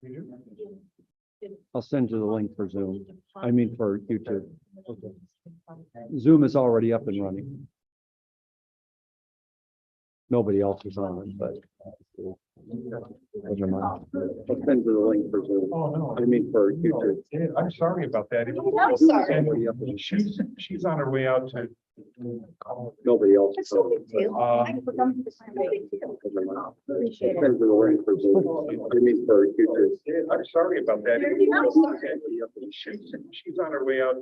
We do? I'll send you the link for Zoom. I mean, for YouTube. Okay. Zoom is already up and running. Nobody else is on it, but. Never mind. I'll send you the link for Zoom. Oh, no. I mean, for YouTube. Yeah, I'm sorry about that. I'm sorry. And she's on her way out to. Nobody else. It's is no on big it. deal. Thanks for coming to this meeting. Never mind. Appreciate I'll it. send you the link for Zoom. I mean, for YouTube. Yeah, I'm sorry about that. I'm sorry. She's on her way out to.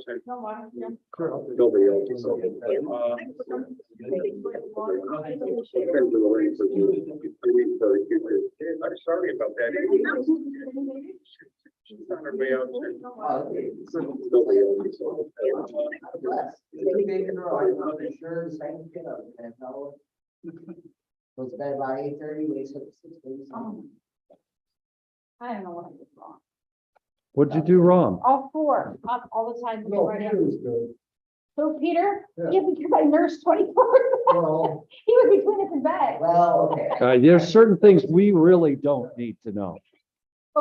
Nobody else. is on it. Thanks for coming to this meeting. Appreciate it. Send you the link for Zoom. I mean, for YouTube. Yeah, I'm sorry about that. She's on her way out to. Nobody else is on it. Goes to bed about 8:30, wakes up at 6:30. I don't know what I did wrong. What'd you do wrong? All four, up all the time. No, right Peter after. was good. So Peter, Yeah. yeah, because I nursed 24. Well, He was between us and back. well, okay. There's certain things we really don't need to know.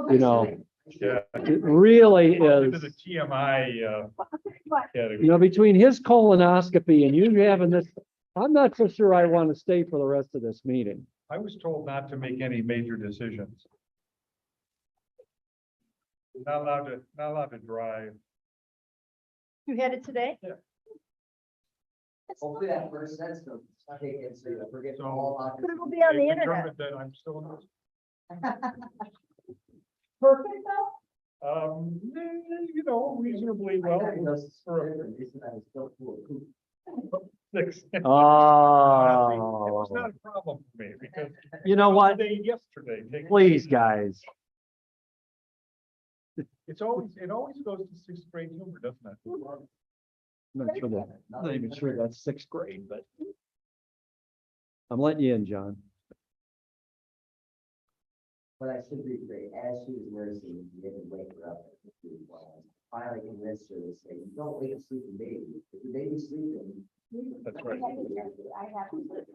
You know, Yeah. it really Into is, the TMI, But category. between his colonoscopy and you having this, I'm not so sure I want to stay for the rest of this meeting. I was told not to make any major decisions. Not allowed to drive. you had it today? Hopefully that first sentence will take it, so you forget all about But it. it will be on the They internet. determined that I'm still in Perfect though? reasonably I well. got no for suspicion, reason I was still full of poop. 6. Oh, It was not a problem for me because you know what? yesterday. Please, guys. It always goes to 6th grade humor, doesn't it? I'm not sure that, I'm not even sure that's sixth grade, but I'm letting you in, John. But I should reiterate, as she was nursing, you didn't wake her up. Finally convinced her to say, you don't wake a sleeping baby. If the baby's sleeping. That's right. I have.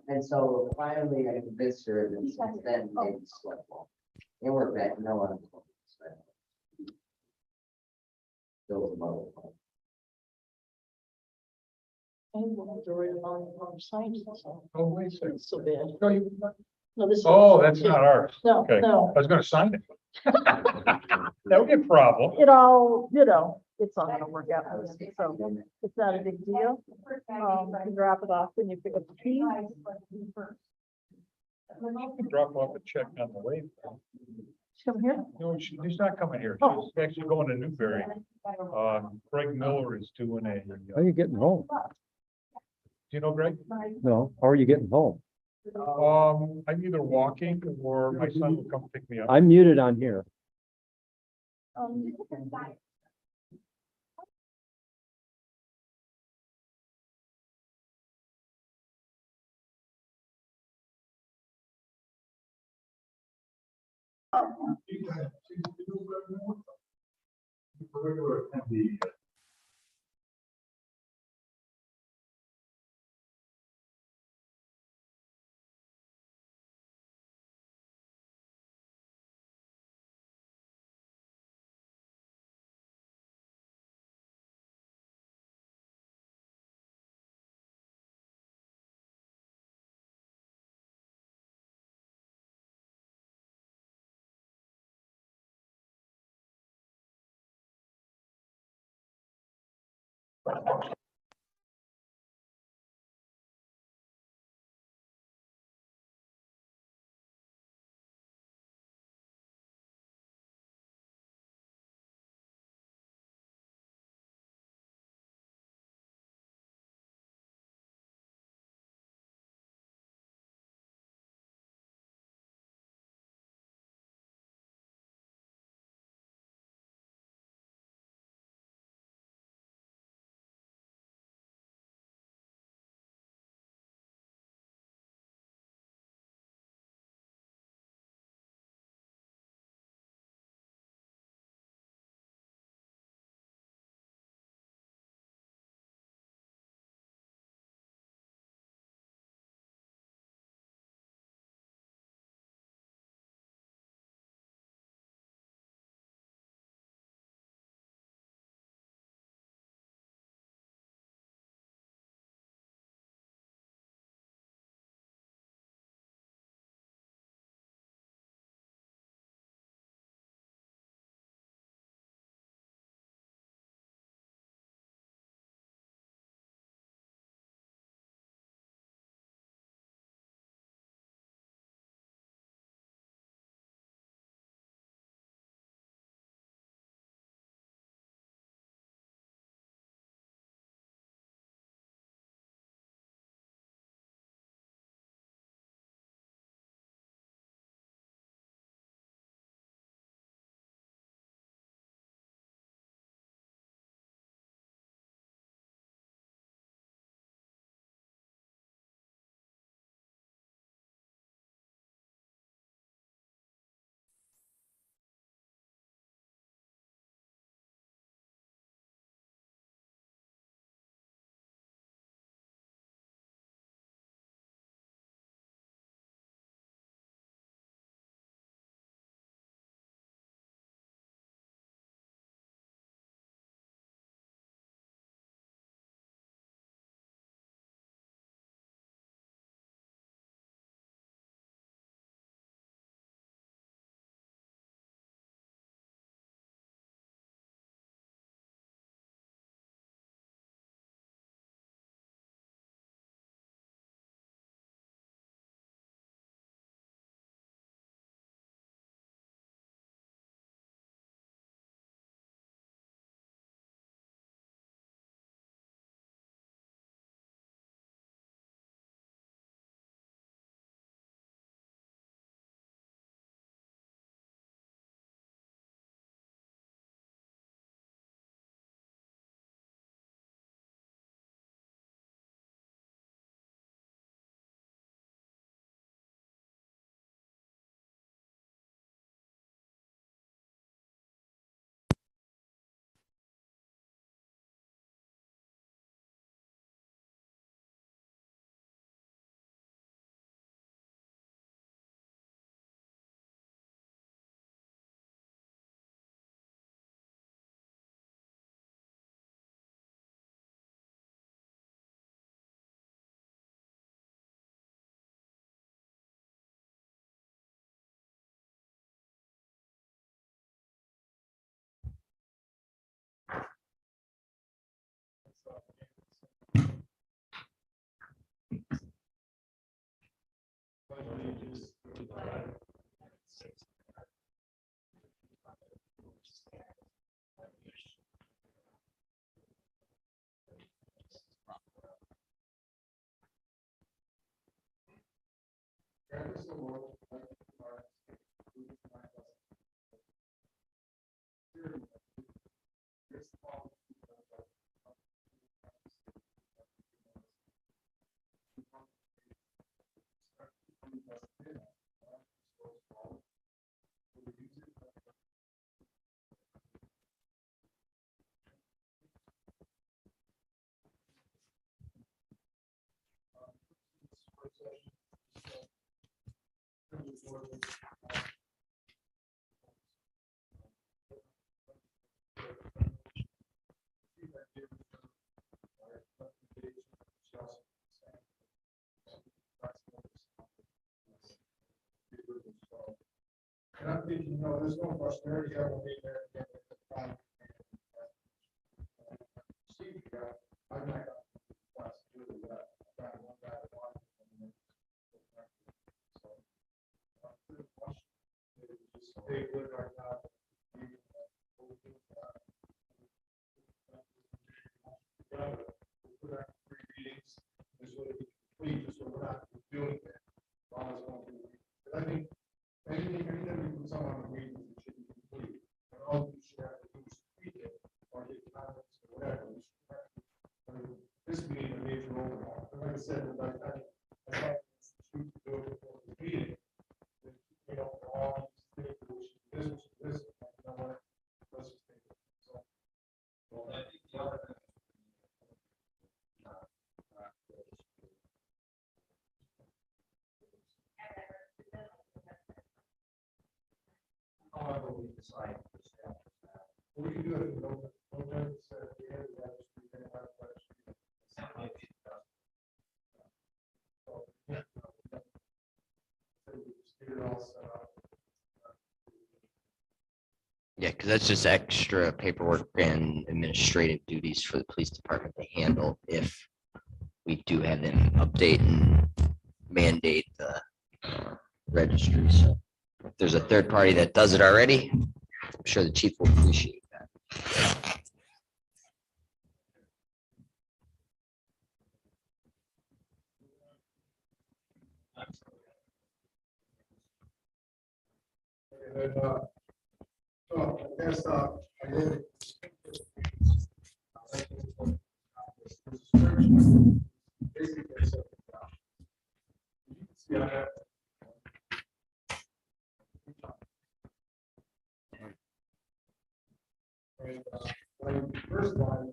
And so finally I convinced her, and since then, they slept well. And we're back, no one. Still a mother. Oh, wait a second. So bad. No, you- No, this is. Oh, that's not ours. No, Okay. no, I was gonna sign it. That would be a problem. it all, it's all gonna work out, for you, so it's not a big deal. You drop it off when you pick up the keys. You can drop off a check on the way. Come here. No, she's not coming here. Oh. She's actually going to Newberry. Greg Miller is doing How are you getting home? do you know Greg? No, how are you getting home? I'm either walking or my son will come pick me up. I'm muted on here. Um, And I'm thinking, no, there's no prosperity that will be there. I'm not. Take a look right now. Put out 3 meetings, this way we complete, just so we're not doing it. But I think anything we put some on the meetings, it should be complete. And all we should have to do is tweak it or get comments or whatever. We should have to- I mean, this being a major overhaul, and like I said, like I thought we should do it before the meeting. You know, all these things, this, you know what? Let's just take it. So, well, I think the other thing. However, we decide. We can do it. No, at the end of that, we can have questions. So, yeah. So we just get it all set up. Yeah, because that's just extra paperwork and administrative duties for the police department to handle if we do have them update and mandate the registry. So if there's a third party that does it already, I'm sure the chief will appreciate that. And then, so I guess, I really. Basically, so, you can see on that. And, when first line,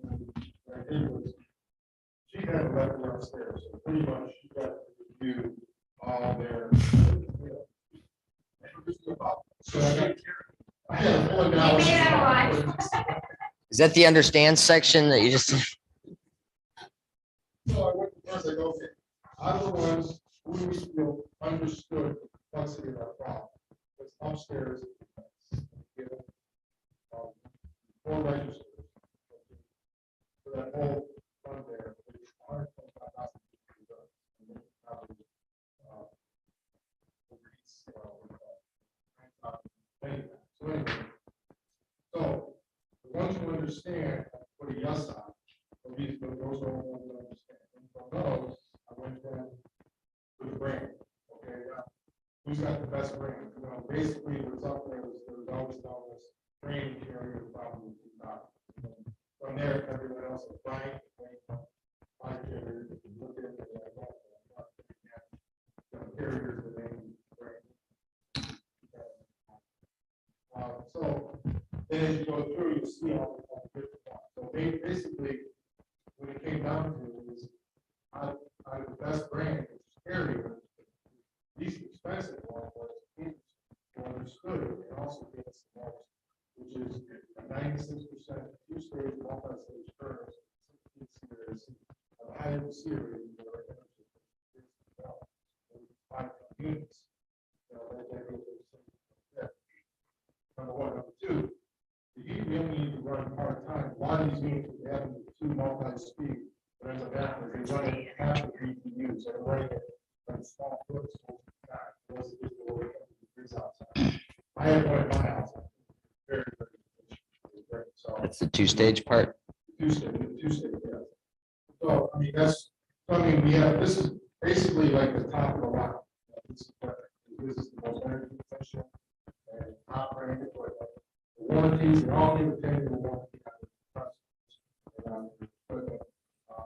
what I did was, she had a letter upstairs, so pretty much she got to review all their. So I had a full analysis. Is that the understand section that you just? So I went first, I go, okay, out of the ones who we feel understood the complexity of our problem, was upstairs. Given, 4 registers. So that whole fund there, which are so the ones who understand, put a yes on. So these, those are the ones that understand. And from those, I went then to the brand. Okay, who's got the best brand? You know, basically, what's up there was always known as brand carrier problem. From there, everyone else is buying. My carrier, if you look at it like that, carriers the main brand. So then as you go through, you see all the different ones. So basically, when it came down to it, is out of the best brand, which is carrier, least expensive one was understood it and also gets the most, which is a 96% 2-stage multi-stage curve, 16 series, a high series, 5 units. That goes to the same. Number one. Number two, if you only need to run part-time, a lot of these units we have in the 2 multi-speed, but ends up happening, they run it half the BTUs, they're running it on small clips. Most of the people were outside. I have one in my house. Very, very great. So That's the two-stage part. Tuesday, yeah. So, I mean, we have, this is basically like the top of the line. This is the most energy efficient and top rated equipment. The warranties, they all need a 10-year warranty. But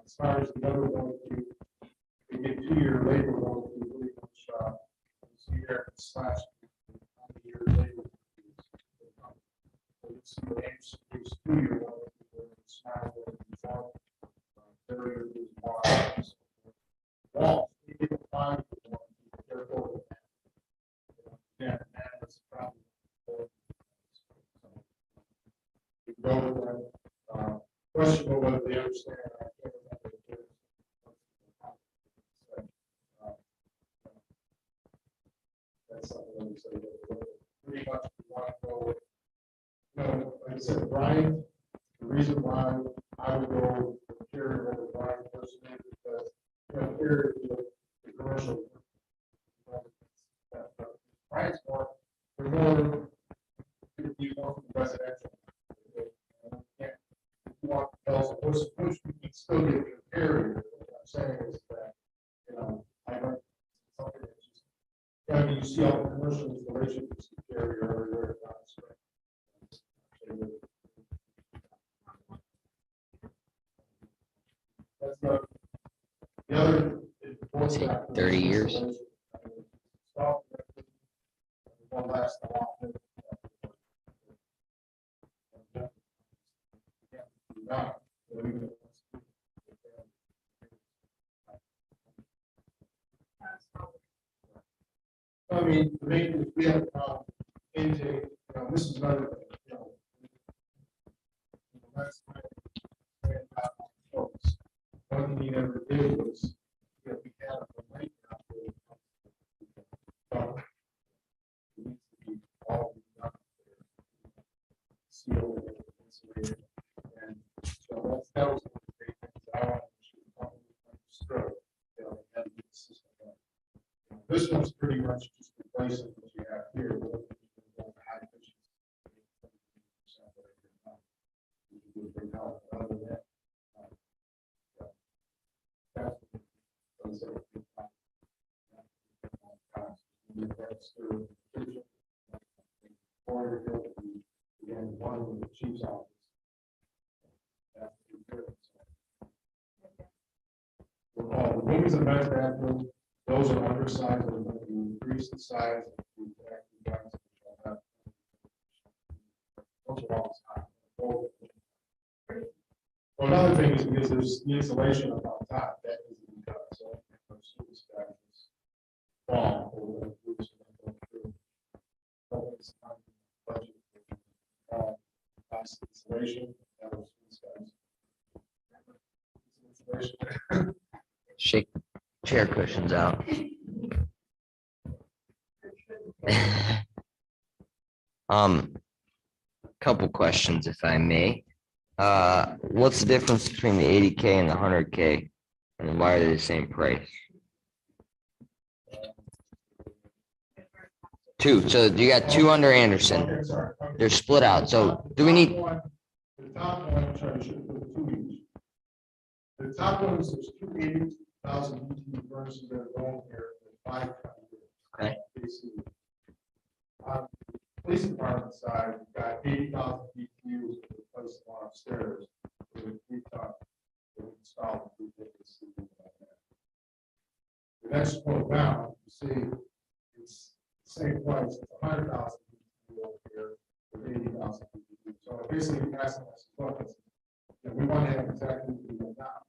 as far as the other warranty, we get 2-year labor warranty, really much, see here, slash 1-year labor. So you see the names, it's 2-year warranty, it's not barrier is wise. Walls, we get a 5-year warranty, therefore. Yeah, that's probably. We go with that, question of whether they understand. I can't remember if it is. That's something we say, pretty much we want to go with. Like I said, Brian, the reason why I would go with Carrier over Brian personally, because, Carrier is the commercial. Brian's more, they're more, you want residential. You want bells and whistles, which we can still get your Carrier. What I'm saying is that, I don't, something that's just, I mean, you see all the commercial installations, you see Carrier everywhere. That's the other. Let's see, 30 years. One last one. I mean, the main, we have intake, this is another thing, that's one thing you never did was, we had a lake out there. It needs to be all done there. Sealed, insulated, and so that was one of the big things I wanted to stroke, and get the system going. This one's pretty much just replacing what you have here. Other than that, again, one of the chief's office. The rooms and men's bathroom, those are undersized, we're going to increase the size. Those are all size. Well, another thing is because there's the insulation up on top, that needs to be done, so. Fall. Insulation. Shake chair cushions out. Couple questions, if I may. What's the difference between the 80K and the 100K? And why are they the same price? Two. So you got two under Anderson. Okay, sorry. Okay. They're split out. So do we need? The top one, I'm sorry, I should put 2 each. The top one is there's 280,000 BTU furnaces that are going here, 5. Okay. On the police department side, we've got 80,000 BTUs to replace the one upstairs. The next one down, you see, it's the same price, it's 100,000 BTU over here with 80,000 BTU. So basically, passing us buckets. And we want to have exactly what we want now.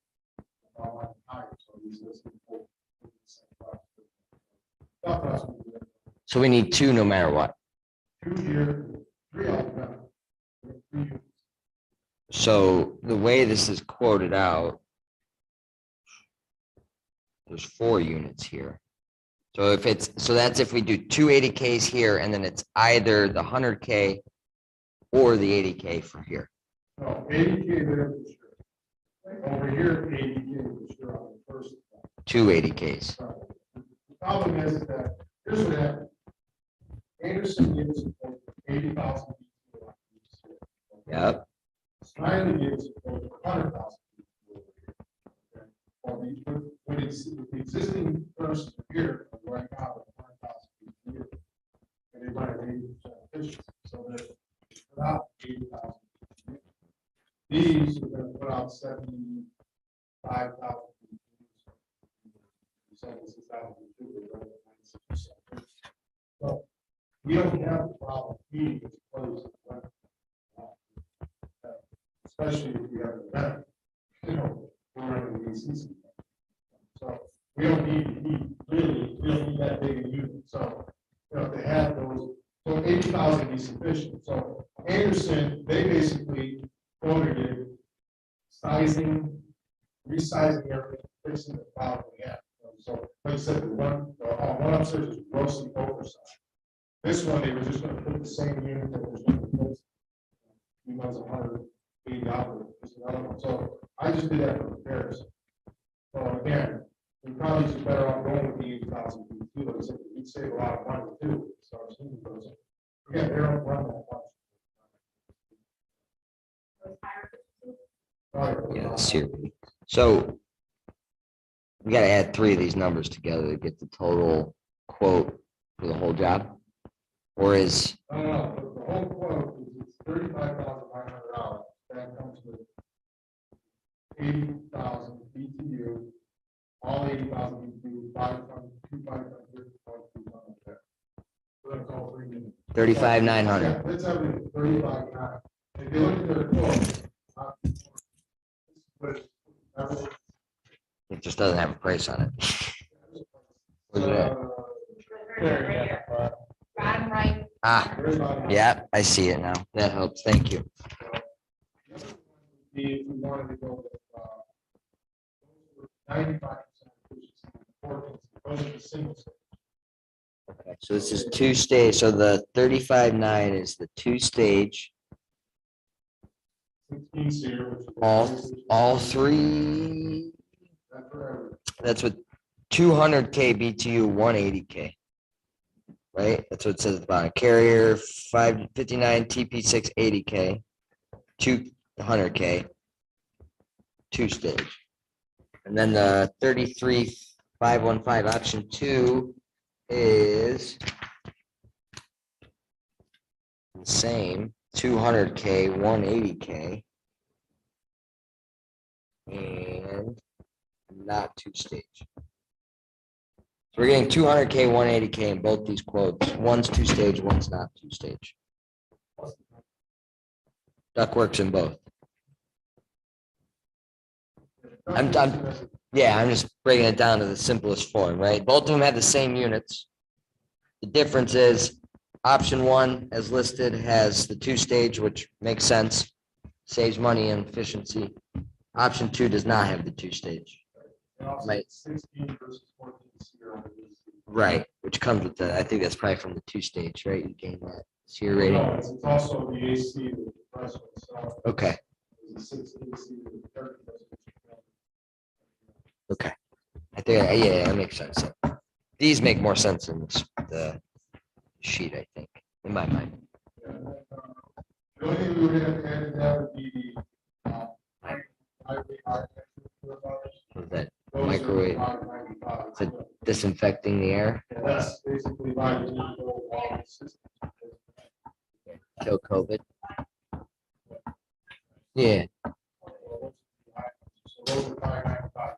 So these are the same price. So we need two no matter what. 2 here, 3 altogether. 3 So the way this is quoted out, there's 4 units here. So if it's, so that's if we do 2 80Ks here, and then it's either the 100K or the 80K for here. No, 80K there for sure. Over here, 80K for sure on the first. 280Ks. The problem is that, here's what happened. Anderson gives 80,000. Yep. Smiley gives 100,000. Well, when it's the existing person here, right now, 100,000 a year. And they run at 80% efficiency, so they're about 80,000. These are gonna put out 75,000. 76,000. So we don't have the problem feeding this place. Especially if we have a event, we're in the season. So we don't need, really, we don't need that big a unit. So, they have those, so 80,000 is sufficient. So Anderson, they basically quoted it, sizing, resizing everything, fixing the problem we have. So, like I said, the one upstairs is grossly oversized. This one, they were just gonna put the same unit that was in the place. He was 180 hours, just another one. So I just did that for comparison. So again, we probably just better off going with the 80,000 too. Like I said, we'd save a lot of money too. So again, they don't run that much. Yeah, the sear. So we gotta add 3 of these numbers together to get the total quote for the whole job? Or is, No, the whole quote is $35,500. That comes with 80,000 BTU, all 80,000 BTU, 500. So that's all 3 units. 35,900? Yeah, that's everything, 35,900. If you look at their quote, but everything. It just doesn't have a price on it. Where's it at? I'm right. Ah, yeah, I see it now. That helps. Thank you. If we wanted to go with 95% efficiency, those are the single stage. Okay, so this is 2-stage. So the 35.9 is the 2-stage. 16 seer, which is All 3. that's for everything. That's with 200K BTU, 180K. Right? That's what it says at the bottom. Carrier 559 TP6 80K, 200K, 2-stage. And then the 33,515 option 2 is the same, 200K, 180K. And not 2-stage. So we're getting 200K, 180K in both these quotes. One's 2-stage, one's not 2-stage. Ductworks in both. I'm just breaking it down to the simplest form, right? Both of them have the same units. The difference is option 1, as listed, has the 2-stage, which makes sense, saves money and efficiency. Option 2 does not have the 2-stage. And also Right. 16 versus 14 seer. Right, which comes with the, I think that's probably from the 2-stage, right? You gain that sear rating. No, it's also the AC, the compressor itself. Okay, It's a 16 seer, the third compressor. okay. I think, yeah, that makes sense. These make more sense in the sheet, I think, in my mind. Yeah, and then, the only thing we would have to add to that would be the highway architecture. Was that Those are microwave $595. So- disinfecting the air, Yeah, that's basically why we need to go along the system. kill COVID? Yeah, So those are $595.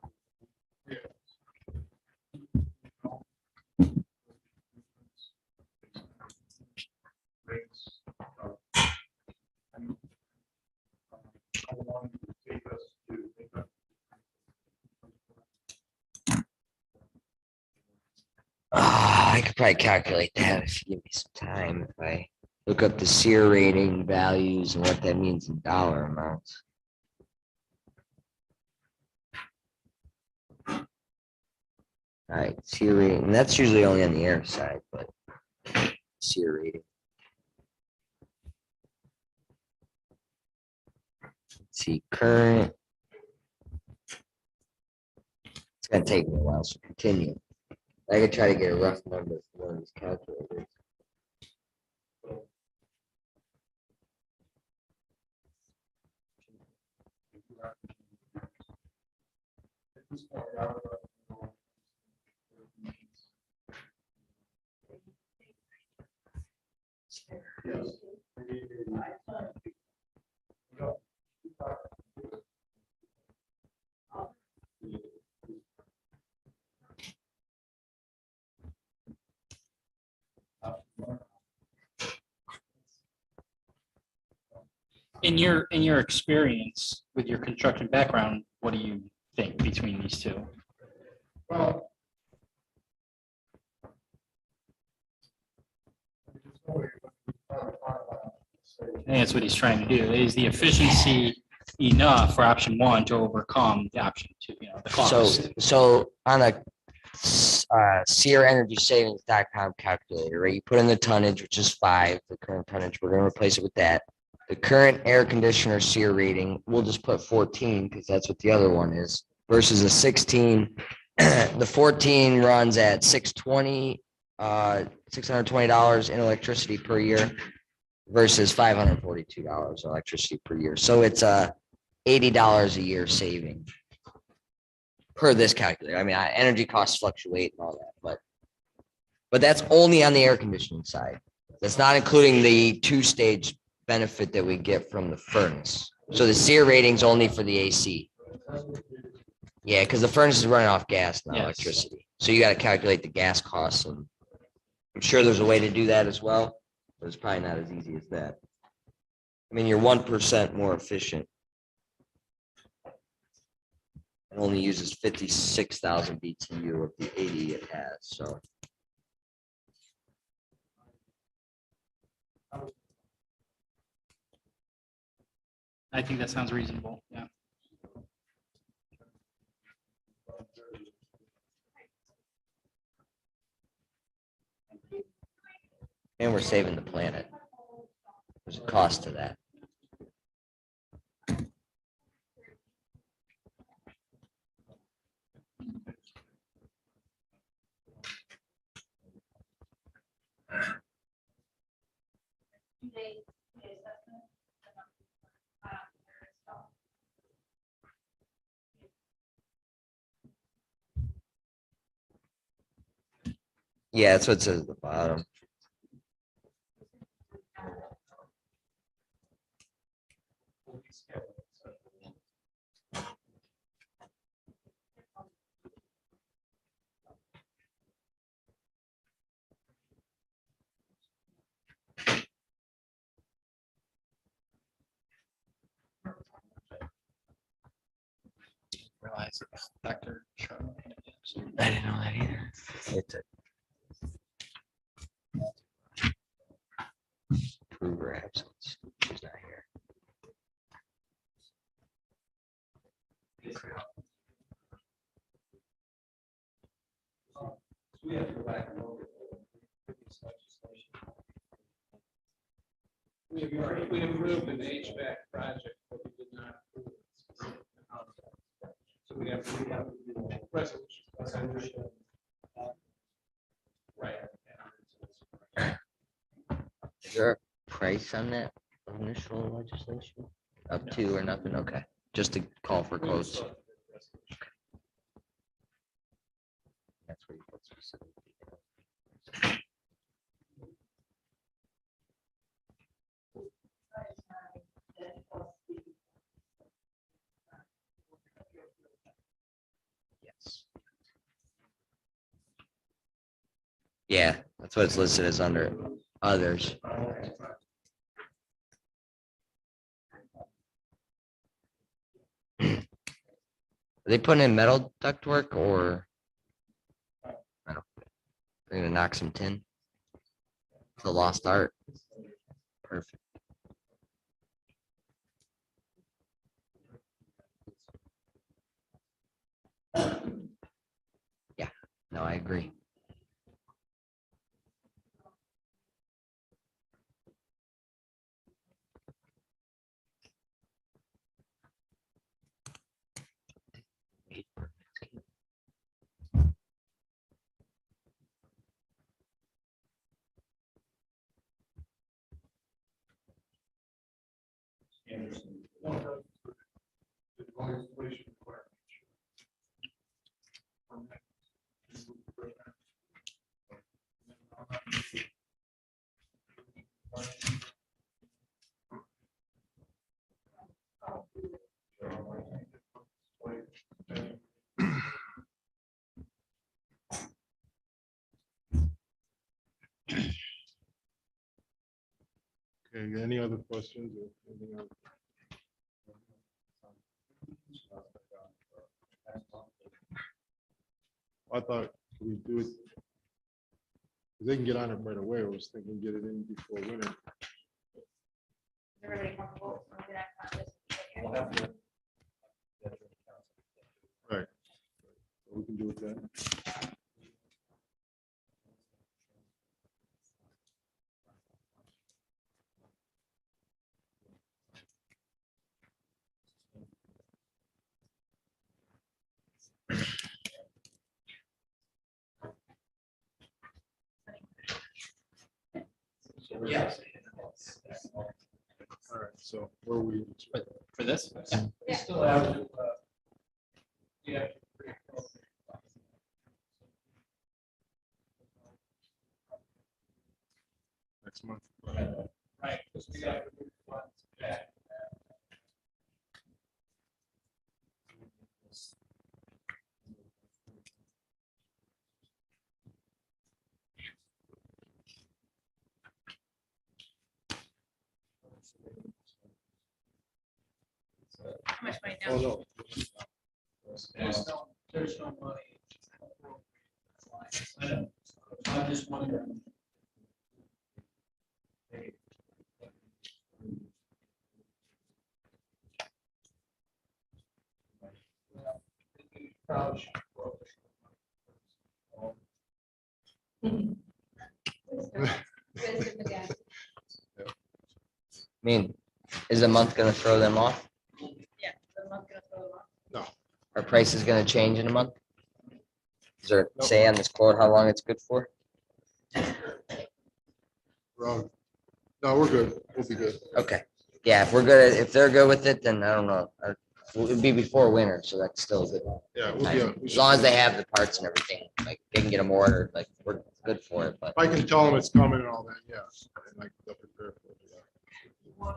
Yeah. Rates, and, how long it would take us to make up. I could probably calculate that if you give me some time, if I look up the SEER rating values and what that means in dollar amounts. All right, SEER rating, and that's usually only on the air side, but SEER rating. Let's see, current It's gonna take me a while, so continue. I could try to get a rough number from one of these calculators. At this point, I would like to know. Yes. No. In your experience with your construction background, what do you think between these two? Well. I think that's what he's trying to do. Is the efficiency enough for option one to overcome the option two, the cost? So on a SearEnergySavings.com calculator, right? You put in the tonnage, which is 5, the current tonnage. We're gonna replace it with that. The current air conditioner SEER rating, we'll just put 14 because that's what the other one is, versus a 16. The 14 runs at $620 in electricity per year versus $542 electricity per year. So it's $80 a year saving per this calculator. I mean, energy costs fluctuate and all that, but that's only on the air conditioning side. That's not including the 2-stage benefit that we get from the furnace. So the SEER rating's only for the AC. Yeah, because the furnace is running off gas, not Yes. electricity. So you got to calculate the gas costs, and I'm sure there's a way to do that as well, but it's probably not as easy as that. I mean, you're 1% more efficient. It only uses 56,000 BTU of the 80 it has, so. I think that sounds reasonable. Yeah. And we're saving the planet. There's a cost to that. Yeah, that's what it says at the bottom. Realize Dr. Sherman. I didn't know that either. It's a prove her absence. She's not here. We have to go back and look at this legislation. We approved an HVAC project, but we did not approve it. So we have to do a resolution. Right. Is there a price on that initial legislation? Up to or nothing? Okay, just to call for quotes. That's where you put specific details. Yes. Yeah, that's what it's listed as under others. Are they putting in metal ductwork or? I don't. They're gonna knock some tin. The lost art. Perfect. Yeah, no, I agree. Okay, any other questions or anything else? I thought we do it. They can get on it right away. I was thinking get it in before winter. Right. So we can do it then. Yes. All right, so where we, For this? We still have. Yeah. next month. Right. 'Cause we got to move funds back. How much money Oh, now? no. There's no money. I know. I'm just wondering. Probably should. Wisdom again. I mean, is a month gonna throw them off? Yeah, the month gonna throw them off. Our price is gonna change in a month? Is there Nope. say on this quote how long it's good for? Wrong. No, we're good. We'll be good. Okay, yeah, if we're good, if they're good with it, then I don't know. It'd be before winter, so that's still good. Yeah, we'll be. We As should long as be- they have the parts and everything, like they can get them ordered, like we're good for it, but If I can tell them it's coming and all that, yeah. And like they'll prepare for it. Yeah.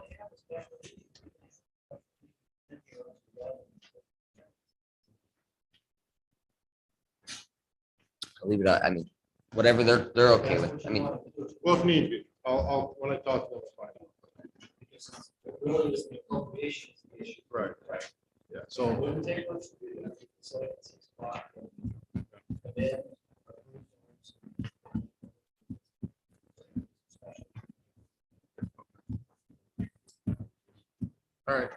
I'll leave it out. I mean, whatever they're okay with. I mean, Well, if need be, when I talk to them, it's fine. Really is the appropriations issue. Right. Right. Yeah, So so, it wouldn't take much to do that. So it's 6 o'clock. And then. all right.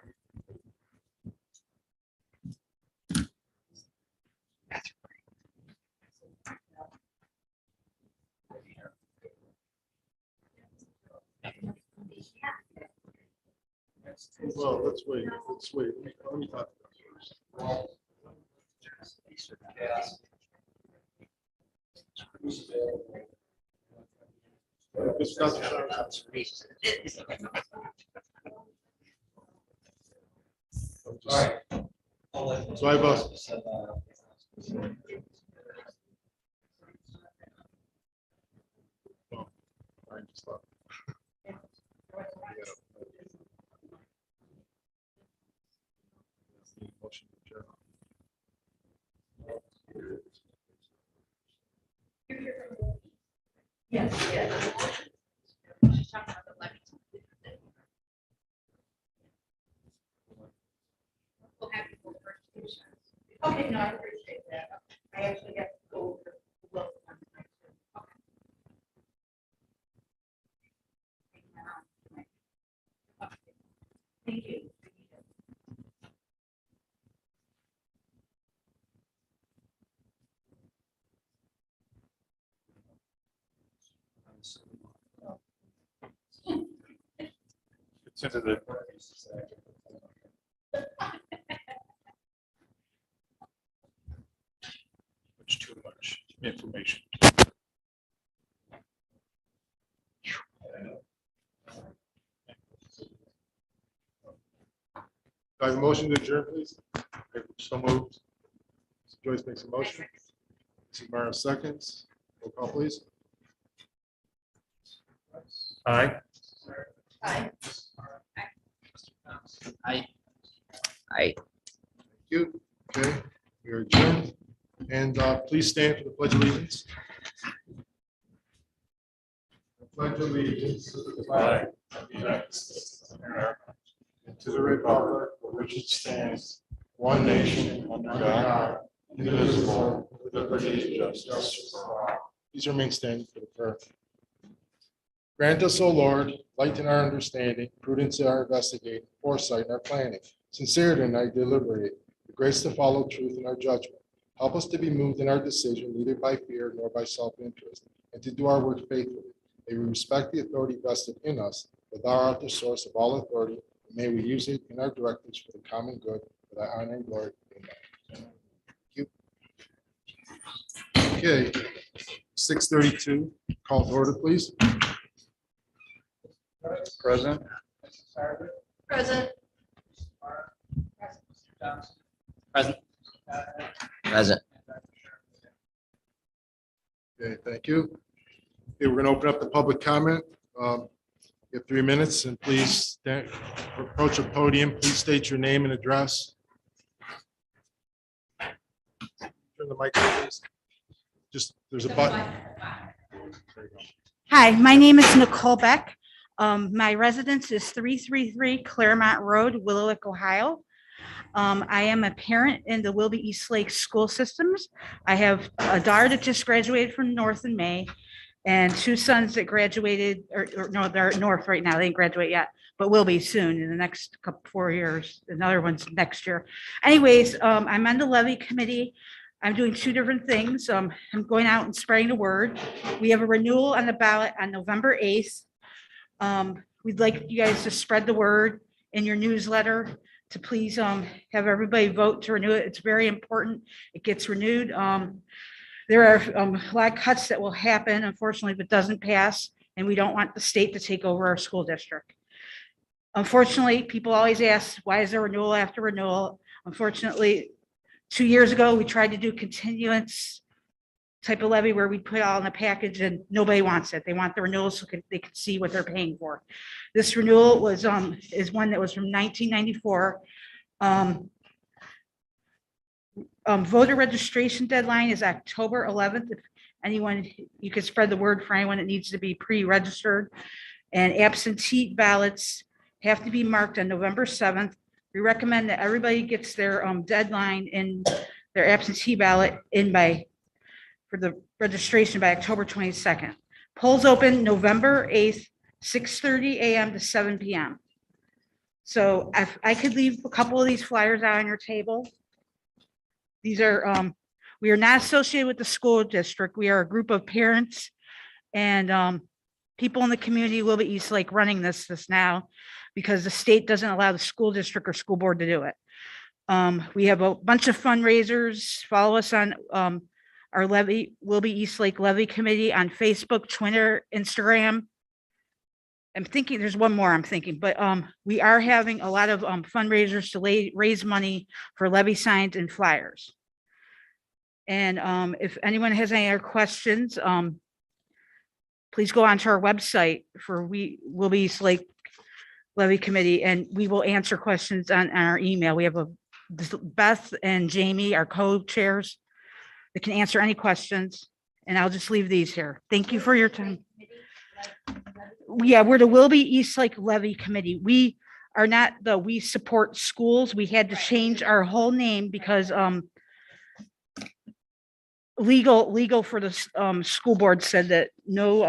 Well, let's wait. Let's wait. Let me talk to them first. Discuss All right. So I have a- I just thought. Motion to adjourn. Yes, yes. She's talking about the levy. We'll have you go first. Okay, no, I appreciate that. I actually got to go over. the book one time, too. Okay. Thank you. It's into the. It's too much information. I have a motion to adjourn, please. So moved. Joyce makes a motion. Mrs. Mara seconds. Roll call, please. Aye. Bye. I. Thank you. Okay, we are adjourned. And please stand for the pledge of allegiance. I pledge allegiance to the flag of the United United States of America, and to the republic for which it stands, one nation, under God, indivisible, with liberty and justice for all. Please remain standing for the prayer. Grant us, O Lord, light in our understanding, prudence in our investigating, foresight in our planning, sincerity in our deliberating, the grace to follow truth in our judgment. Help us to be moved in our decision, neither by fear nor by self-interest, and to do our work faithfully. May we respect the authority vested in us, for thou art the source of all authority, and may we use it in our directives for the common good, for thy honor and glory. Amen. Thank you. Okay, 6:32, call to order, please. Present. Present. Present. Present. Okay, thank you. Okay, we're going to open up the public comment. You have 3 minutes, and please approach a podium. Please state your name and address. Turn the mic on, please. Just, there's a button. There you go. Hi, my name is Nicole Beck. My residence is 333 Claremont Road, Willowick, Ohio. I am a parent in the Willoughby East Lake school systems. I have a daughter that just graduated from North in May and 2 sons that graduated, or no, they're at North right now. They didn't graduate yet, but will be soon in the next 4 years. Another one's next year. Anyways, I'm on the levy committee. I'm doing 2 different things. I'm going out and spreading the word. We have a renewal on the ballot on November 8th. We'd like you guys to spread the word in your newsletter to please have everybody vote to renew it. It's very important. It gets renewed. There are a lot of cuts that will happen, unfortunately, if it doesn't pass, and we don't want the state to take over our school district. Unfortunately, people always ask, why is there renewal after renewal? Unfortunately, 2 years ago, we tried to do continuance type of levy where we put all in a package and nobody wants it. They want the renewal so they can see what they're paying for. This renewal was is one that was from 1994. Voter registration deadline is October 11th. If anyone, you could spread the word for anyone that needs to be pre-registered. And absentee ballots have to be marked on November 7th. We recommend that everybody gets their deadline in their absentee ballot in for the registration by October 22nd. Polls open November 8th, 6:30 a.m. to 7 p.m. So if I could leave a couple of these flyers out on your table. These are, we are not associated with the school district. We are a group of parents and people in the community will be East Lake running this now because the state doesn't allow the school district or school board to do it. We have a bunch of fundraisers. Follow us on our levy, Willoughby East Lake Levy Committee on Facebook, Twitter, Instagram. I'm thinking there's one more I'm thinking, but we are having a lot of fundraisers to raise money for levy signs and flyers. And if anyone has any other questions, please go onto our website for Willoughby East Lake Levy Committee, and we will answer questions on our email. We have Beth and Jamie, our co-chairs, that can answer any questions. And I'll just leave these here. Thank you for your time. Yeah, we're the Willoughby East Lake Levy Committee. We are not we support schools. We had to change our whole name because legal for the school board said that no,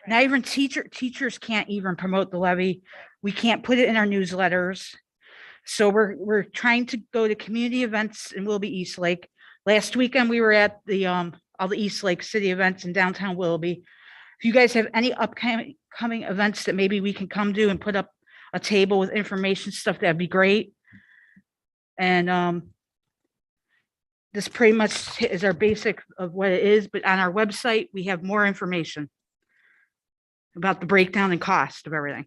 not even teachers can't even promote the levy. We can't put it in our newsletters. So we're trying to go to community events in Willoughby East Lake. Last weekend, we were at the all the East Lake city events in downtown Willoughby. If you guys have any upcoming events that maybe we can come to and put up a table with information stuff, that'd be great. And this pretty much is our basic of what it is, but on our website, we have more information about the breakdown and cost of everything.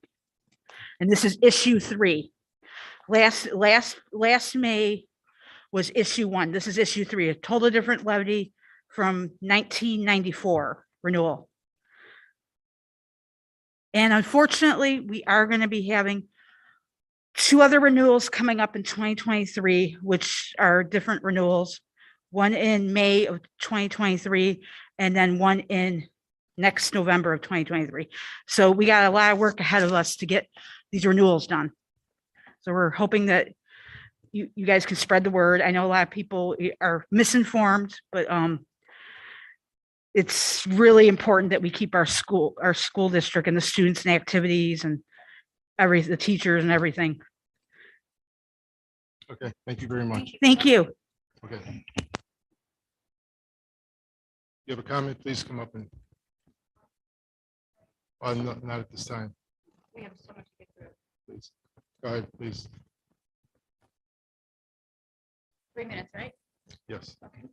And this is issue 3. Last May was issue 1. This is issue 3, a totally different levy from 1994 renewal. And unfortunately, we are going to be having 2 other renewals coming up in 2023, which are different renewals. One in May of 2023, and then one in next November of 2023. So we got a lot of work ahead of us to get these renewals done. So we're hoping that you guys can spread the word. I know a lot of people are misinformed, but it's really important that we keep our school district and the students and activities and the teachers and everything. Okay, thank you very much. Thank you. Okay. You have a comment, please come up and. Not at this time. We have so much to get through. Please, go ahead, please. 3 minutes, right? Yes. Okay.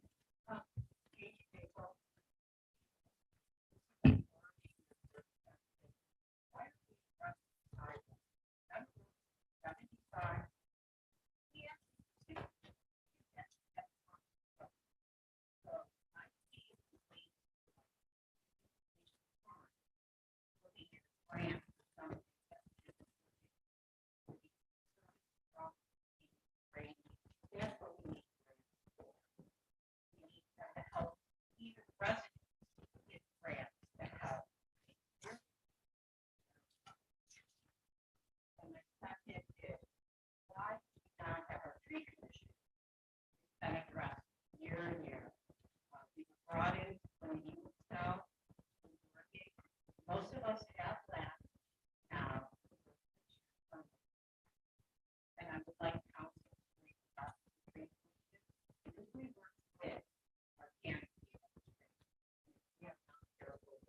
Most of us have that now. And I would like council to think about the tree commission, because we work with our canopy. We have not terrible.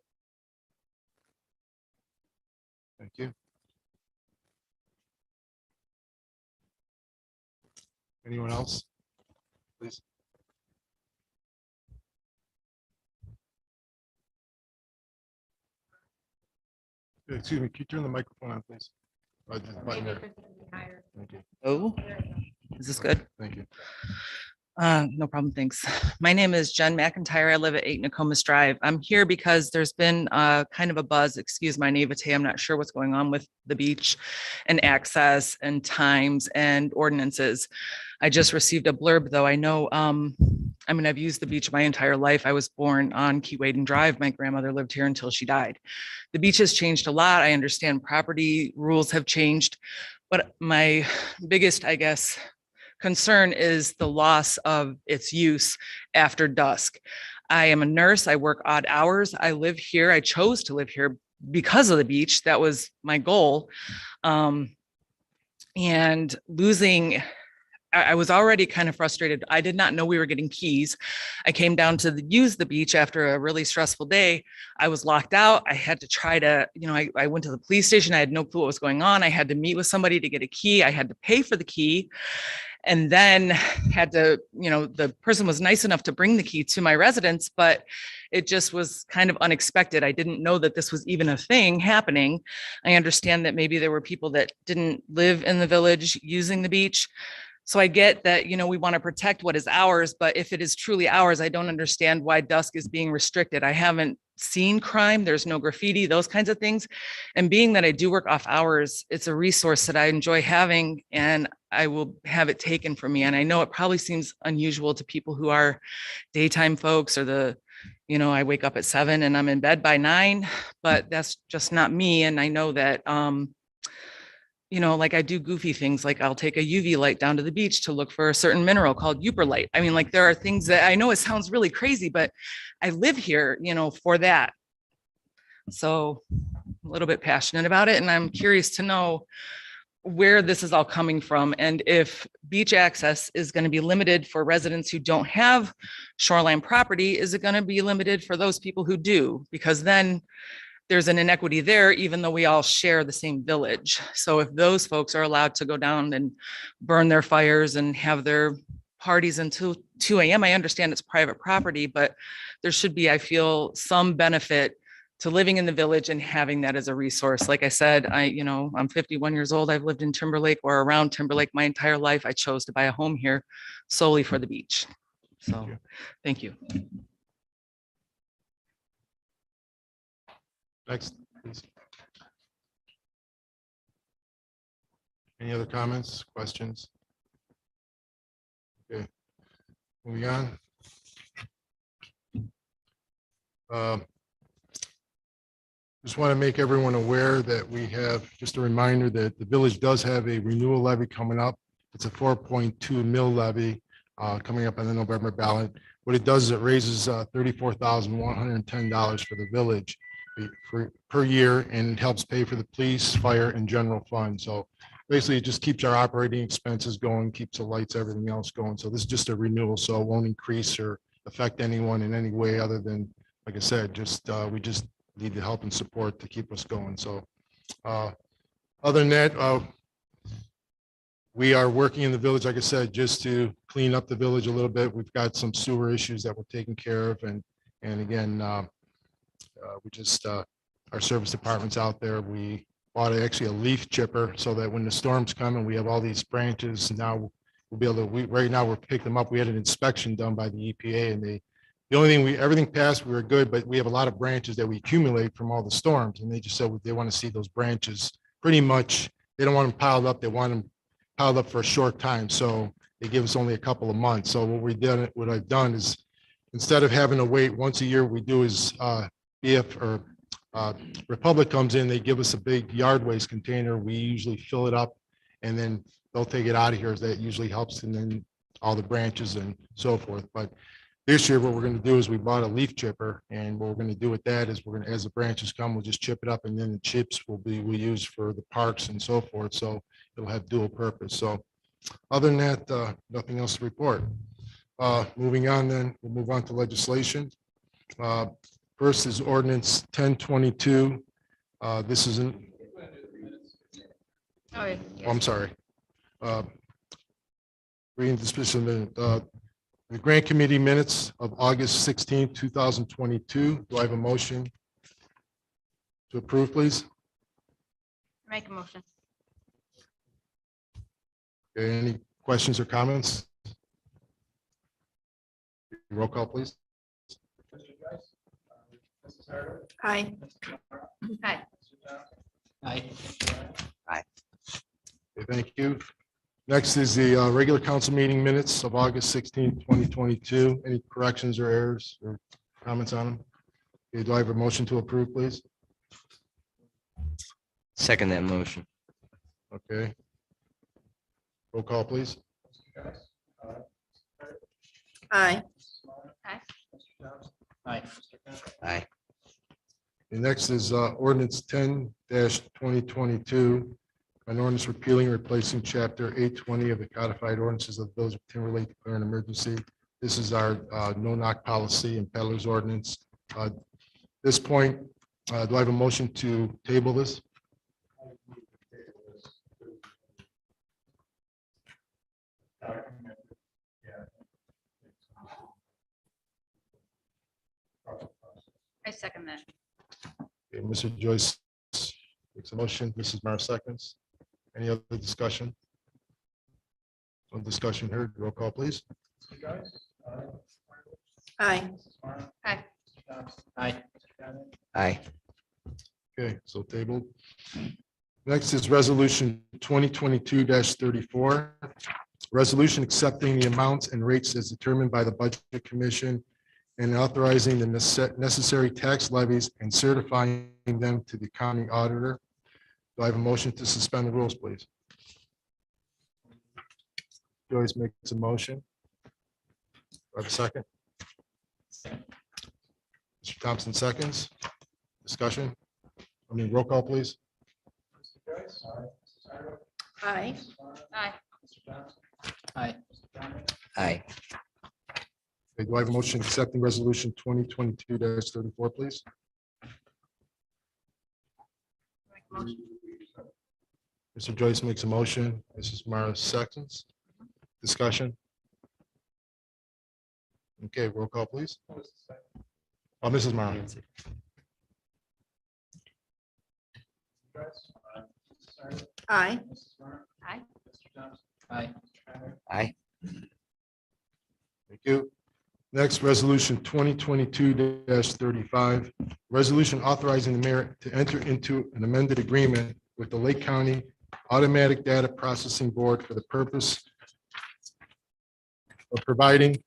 Thank you. Anyone else? Please. Excuse me, can you turn the microphone on, please? Just button there. Thank you. Oh, is this good? Thank you. No problem, thanks. My name is Jen McIntyre. I live at 8 Nokomis Drive. I'm here because there's been kind of a buzz, excuse my naivete, I'm not sure what's going on with the beach and access and times and ordinances. I just received a blurb, though. I know, I mean, I've used the beach my entire life. I was born on Keewaydin Drive. My grandmother lived here until she died. The beach has changed a lot. I understand property rules have changed, but my biggest, I guess, concern is the loss of its use after dusk. I am a nurse. I work odd hours. I live here. I chose to live here because of the beach. That was my goal. And losing, I was already kind of frustrated. I did not know we were getting keys. I came down to use the beach after a really stressful day. I was locked out. I had to try to, I went to the police station. I had no clue what was going on. I had to meet with somebody to get a key. I had to pay for the key. And then had to, the person was nice enough to bring the key to my residence, but it just was kind of unexpected. I didn't know that this was even a thing happening. I understand that maybe there were people that didn't live in the village using the beach. So I get that, we want to protect what is ours, but if it is truly ours, I don't understand why dusk is being restricted. I haven't seen crime. There's no graffiti, those kinds of things. And being that I do work off hours, it's a resource that I enjoy having, and I will have it taken from me. And I know it probably seems unusual to people who are daytime folks, or I wake up at 7 and I'm in bed by 9, but that's just not me. And I know that, like I do goofy things, like I'll take a UV light down to the beach to look for a certain mineral called Uperlite. I mean, like there are things that I know it sounds really crazy, but I live here, for that. So a little bit passionate about it. And I'm curious to know where this is all coming from, and if beach access is going to be limited for residents who don't have shoreline property. Is it going to be limited for those people who do? Because then there's an inequity there, even though we all share the same village. So if those folks are allowed to go down and burn their fires and have their parties until 2 a.m., I understand it's private property, but there should be, I feel, some benefit to living in the village and having that as a resource. Like I said, I'm 51 years old. I've lived in Timberlake or around Timberlake my entire life. I chose to buy a home here solely for the beach. So thank you. Next, please. Any other comments, questions? Okay, moving on. Just want to make everyone aware that we have, just a reminder that the village does have a renewal levy coming up. It's a 4.2 mil levy coming up on the November ballot. What it does is it raises $34,110 for the village per year, and it helps pay for the police, fire, and general fund. So basically, it just keeps our operating expenses going, keeps the lights, everything else going. So this is just a renewal, so it won't increase or affect anyone in any way other than, like I said, just we just need the help and support to keep us going. So other than that, we are working in the village, like I said, just to clean up the village a little bit. We've got some sewer issues that we're taking care of. And again, we just, our service department's out there. We bought actually a leaf chipper so that when the storms come and we have all these branches, now we'll be able to, right now we're picking them up. We had an inspection done by the EPA, and the only thing everything passed, we were good, but we have a lot of branches that we accumulate from all the storms. And they just said they want to see those branches pretty much, they don't want them piled up. They want them piled up for a short time. So they give us only a couple of months. So what I've done is, instead of having to wait once a year, what we do is Republic comes in, they give us a big yard waste container. We usually fill it up and then they'll take it out of here. That usually helps. And then all the branches and so forth. But this year, what we're going to do is we bought a leaf chipper, and what we're going to do with that is we're going to, as the branches come, we'll just chip it up, and then the chips we use for the parks and so forth. So it'll have dual purpose. So other than that, nothing else to report. Moving on, then we'll move on to legislation. First is ordinance 1022. This is an. Oh, I'm sorry. Reading the special the grant committee minutes of August 16, 2022. Do I have a motion to approve, please? Make a motion. Okay, any questions or comments? Roll call, please. Aye. Aye. Aye. Okay, thank you. Next is the regular council meeting minutes of August 16, 2022. Any corrections or errors or comments on them? Okay, do I have a motion to approve, please? Second that motion. Okay. Roll call, please. Aye. Aye. Aye. The next is ordinance 10-2022, an ordinance repealing and replacing chapter 820 of the codified ordinances of the Village of Timberlake declaring an emergency. This is our no-knock policy and peddlers ordinance. At this point, do I have a motion to table this? I second that. Okay, Mr. Joyce makes a motion. Mrs. Mara seconds. Any other discussion? No discussion heard. Roll call, please. Aye. Aye. Aye. Aye. Okay, so tabled. Next is resolution 2022-34. Resolution accepting the amounts and rates as determined by the Budget Commission and authorizing the necessary tax levies and certifying them to the county auditor. Do I have a motion to suspend the rules, please? Joyce makes a motion. Do I have a second? Mr. Thompson seconds. Discussion? Roll call, please. Aye. Aye. Aye. Aye. Okay, do I have a motion accepting resolution 2022-34, please? Mr. Joyce makes a motion. Mrs. Mara seconds. Discussion? Okay, roll call, please. Oh, Mrs. Mara. Aye. Aye. Aye. Thank you. Next, resolution 2022-35, resolution authorizing the mayor to enter into an amended agreement with the Lake County Automatic Data Processing Board for the purpose of providing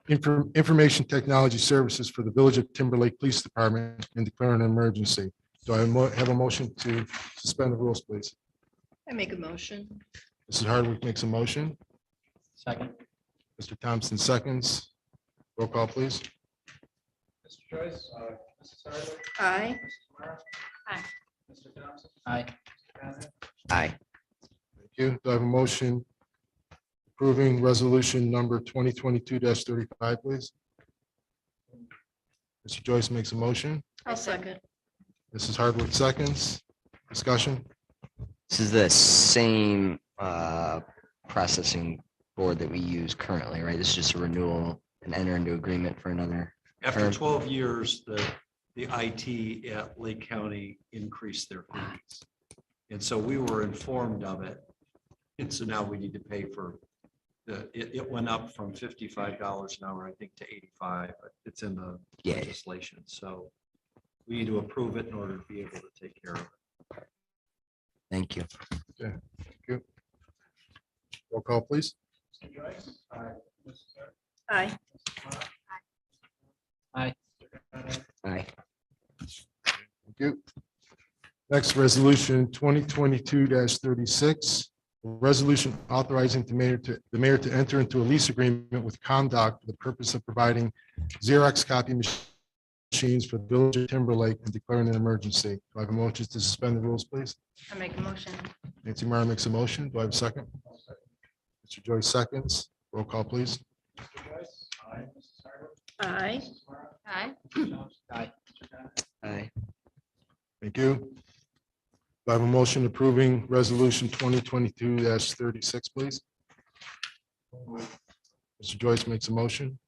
information technology services for the Village of Timberlake Police Department and declaring an emergency. Do I have a motion to suspend the rules, please? I make a motion. Mrs. Hardwick makes a motion. Second. Mr. Thompson seconds. Roll call, please. Mr. Joyce? Mrs. Hardwick? Aye. Mrs. Smart? Aye. Mr. Thompson? Aye. Mr. Condit? Aye. Thank you. Do I have a motion approving resolution number 2022-35, please? Mr. Joyce makes a motion. I'll second. Mrs. Hardwick seconds. Discussion? This is the same processing board that we use currently, right? This is just a renewal and enter into agreement for another. After term. 12 years, the IT at Lake County increased their fees. And so we were informed of it. And so now we need to pay for it went up from $55 an hour, I think, to 85, but it's in the Yeah. legislation. So we need to approve it in order to be able to take care of it. Thank you. Thank you. Roll call, please. Mr. Joyce? Aye. Mrs. Hardwick? Aye. Mrs. Smart? Aye. Mr. Condit? Aye. Thank you. Next, resolution 2022-36. Resolution authorizing the mayor to enter into a lease agreement with Comdoc for the purpose of providing Xerox copy machines for the village of Timberlake and declaring an emergency. Do I have a motion to suspend the rules, please? I make a motion. Nancy Meyer makes a motion. Do I have a second? Mr. Joyce seconds. Roll call, please. Mr. Joyce? Aye. Mrs. Hardwick? Aye. Mrs. Smart? Aye. Mr. Thompson? Aye. Mr. Condit? Aye. Thank you. Do I have a motion approving resolution 2022-36, please? Mr. Joyce makes a motion.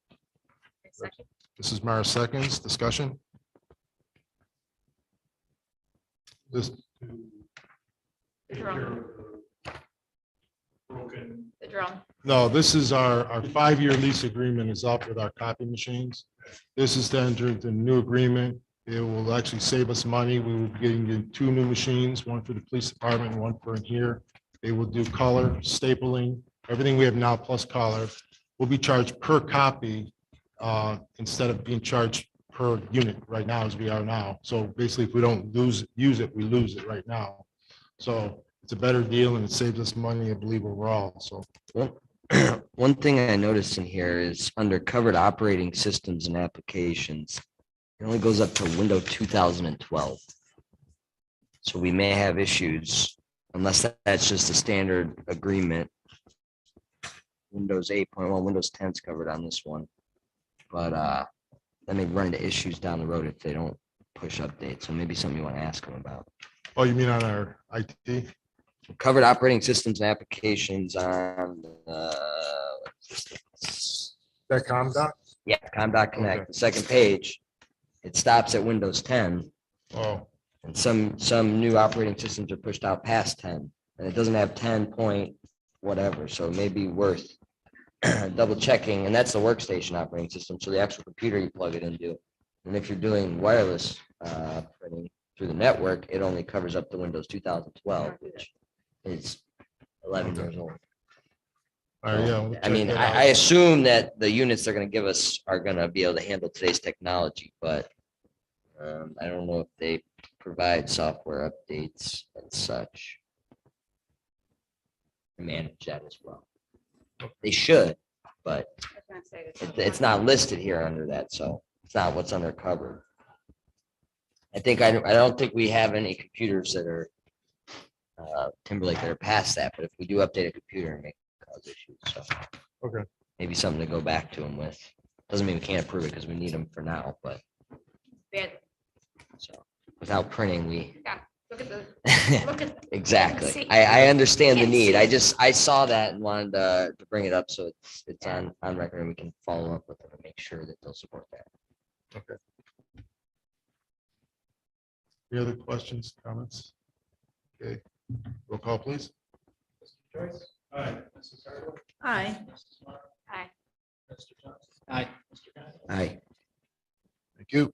Second. Mrs. Mara seconds. Discussion? This, Drum. Broken. The drum. no, this is our 5-year lease agreement is up with our copy machines. This is to enter into a new agreement. It will actually save us money. We will be getting in 2 new machines, one for the police department and one for in here. They will do color, stapling, everything we have now plus color. We'll be charged per copy instead of being charged per unit right now as we are now. So basically, if we don't use it, we lose it right now. So it's a better deal and it saves us money, I believe, overall. So One thing I noticed in here is under covered operating systems and applications, it only goes up to Windows 2012. So we may have issues unless that's just a standard agreement. Windows 8.1, Windows 10 is covered on this one. But that may run into issues down the road if they don't push updates. So maybe something you want to ask them about. oh, you mean on our IT? Covered operating systems and applications on That Comdoc? yeah, Com.Connect, Okay. the second page. It stops at Windows 10. Oh, And some new operating systems are pushed out past 10, and it doesn't have 10 point whatever, so it may be worth double checking, and that's the workstation operating system, so the actual computer you plug it into. And if you're doing wireless printing through the network, it only covers up to Windows 2012, which is 11 years old. all right, yeah. we'll I check mean, that I out. assume that the units they're gonna give us are gonna be able to handle today's technology, but I don't know if they provide software updates and such. To manage that as well. They should, but I was gonna say this. it's not listed here under that, so it's not what's under cover. I don't think we have any computers that are Timberlake that are past that, but if we do update a computer, it may cause issues, so. Okay. Maybe something to go back to them with. Doesn't mean we can't approve it because we need them for now, but Bad. so without printing, Yeah, look at the, look at. exactly. See. I understand the Can't need. see. I saw that and wanted to bring it up so it's on record and we can follow up with them and make sure that they'll support that. Okay. Any other questions, comments? Okay, roll call, please. Mr. Joyce? Aye. Mrs. Hardwick? Aye. Mrs. Smart? Aye. Mr. Thompson? Aye. Mr. Condit? Aye. Thank you.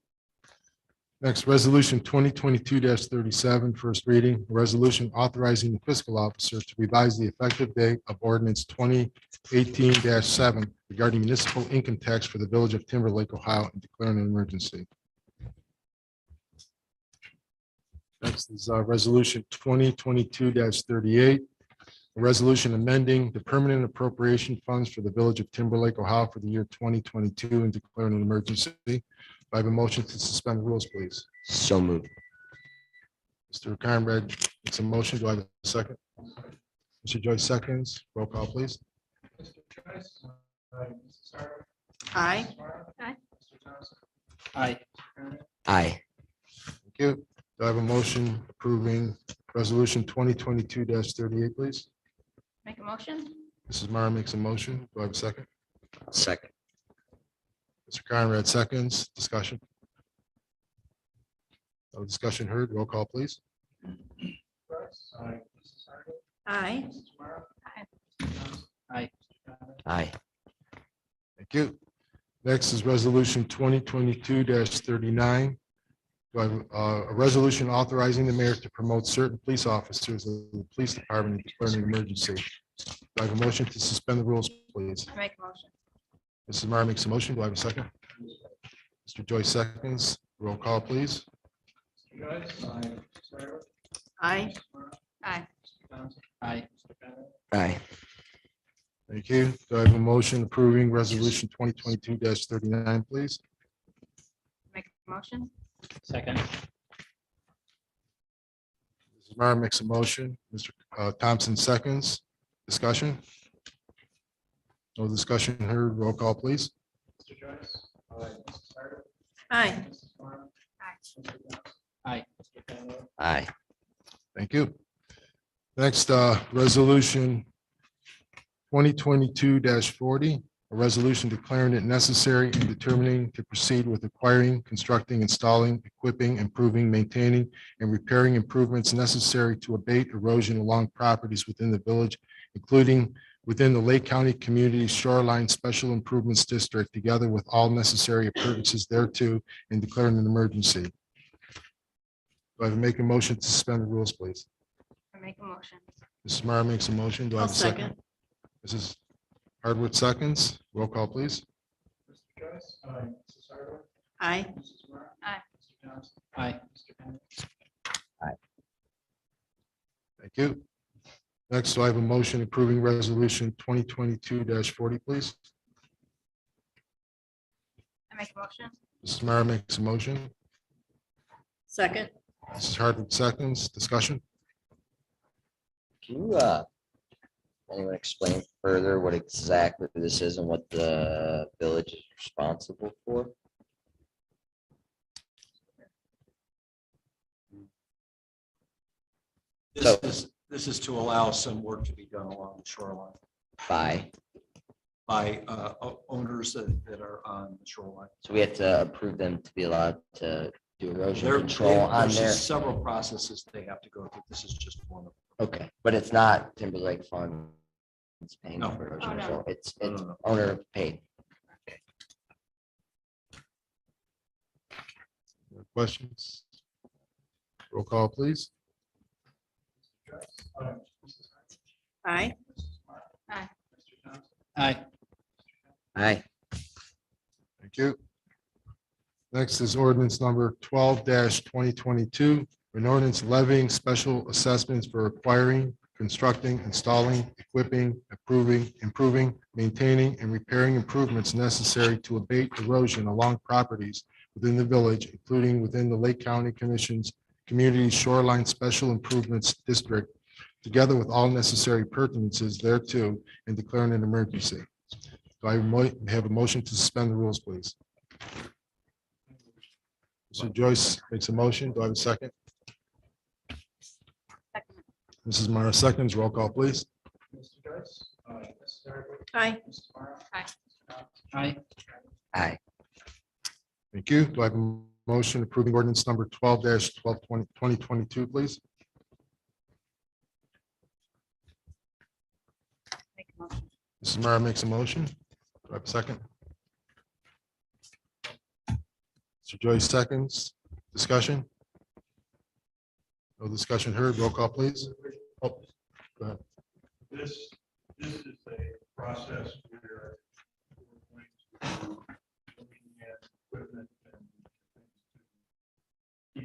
Next, resolution 2022-37, first reading, a resolution authorizing the fiscal officer to revise the effective date of ordinance 2018-7 regarding municipal income tax for the village of Timberlake, Ohio, and declaring an emergency. Next is resolution 2022-38. A resolution amending the permanent appropriation funds for the village of Timberlake, Ohio for the year 2022 and declaring an emergency. Do I have a motion to suspend the rules, please? So moved. Mr. Conrad makes a motion. Do I have a second? Mr. Joyce seconds. Roll call, please. Aye. Aye. Aye. Thank you. Do I have a motion approving resolution 2022-38, please? Make a motion? Mrs. Mara makes a motion. Do I have a second? Second. Mr. Conrad seconds. Discussion. No discussion heard. Roll call, please. Aye. Aye. Aye. Thank you. Next is resolution 2022-39. Do I have a resolution authorizing the mayor to promote certain police officers of the police department and declaring an emergency? Do I have a motion to suspend the rules, please? Make a motion. Mrs. Mara makes a motion. Do I have a second? Mr. Joyce seconds. Roll call, please. Aye. Aye. Aye. Aye. Thank you. Do I have a motion approving resolution 2022-39, please? Make a motion? Second. Mrs. Mara makes a motion. Mr. Thompson seconds. Discussion? No discussion heard. Roll call, please. Aye. Aye. Aye. Thank you. Next, resolution 2022-40, a resolution declaring it necessary and determining to proceed with acquiring, constructing, installing, equipping, improving, maintaining, and repairing improvements necessary to abate erosion along properties within the village, including within the Lake County Community Shoreline Special Improvements District, together with all necessary appurtenances thereto, and declaring an emergency. Do I have to make a motion to suspend the rules, please? I make a motion. Mrs. Mara makes a motion. Do I have a second? Mrs. Hardwood seconds. Roll call, please. Aye. Aye. Aye. Thank you. Next, do I have a motion approving resolution 2022-40, please? I make a motion? Mrs. Mara makes a motion. Second. Mrs. Hardwood seconds. Discussion? Can you, anyone explain further what exactly this is and what the village is responsible for? So- This is to allow some work to be done along the shoreline By, by owners that are on the shoreline. so we have to approve them to be allowed to do erosion There- control on there's there. several processes they have to go through. This is just one of them. Okay, but it's not Timberlake Fund. It's paying No. for erosion Oh, no. control. It's No, no, no. owner paid. Questions? Roll call, please. Aye. Aye. Aye. Aye. Thank you. Next is ordinance number 12-2022, an ordinance levying special assessments for acquiring, constructing, installing, equipping, improving, maintaining, and repairing improvements necessary to abate erosion along properties within the village, including within the Lake County Commission's Community Shoreline Special Improvements District, together with all necessary pertinences thereto, and declaring an emergency. Do I have a motion to suspend the rules, please? Mr. Joyce makes a motion. Do I have a second? Second. Mrs. Mara seconds. Roll call, please. Aye. Aye. Aye. Thank you. Do I have a motion approving ordinance number 12-2022, please? Make a motion. Mrs. Mara makes a motion. Do I have a second? Mr. Joyce seconds. Discussion? No discussion heard. Roll call, please. Oh, go ahead. This is a process where we're going to be looking at equipment and things to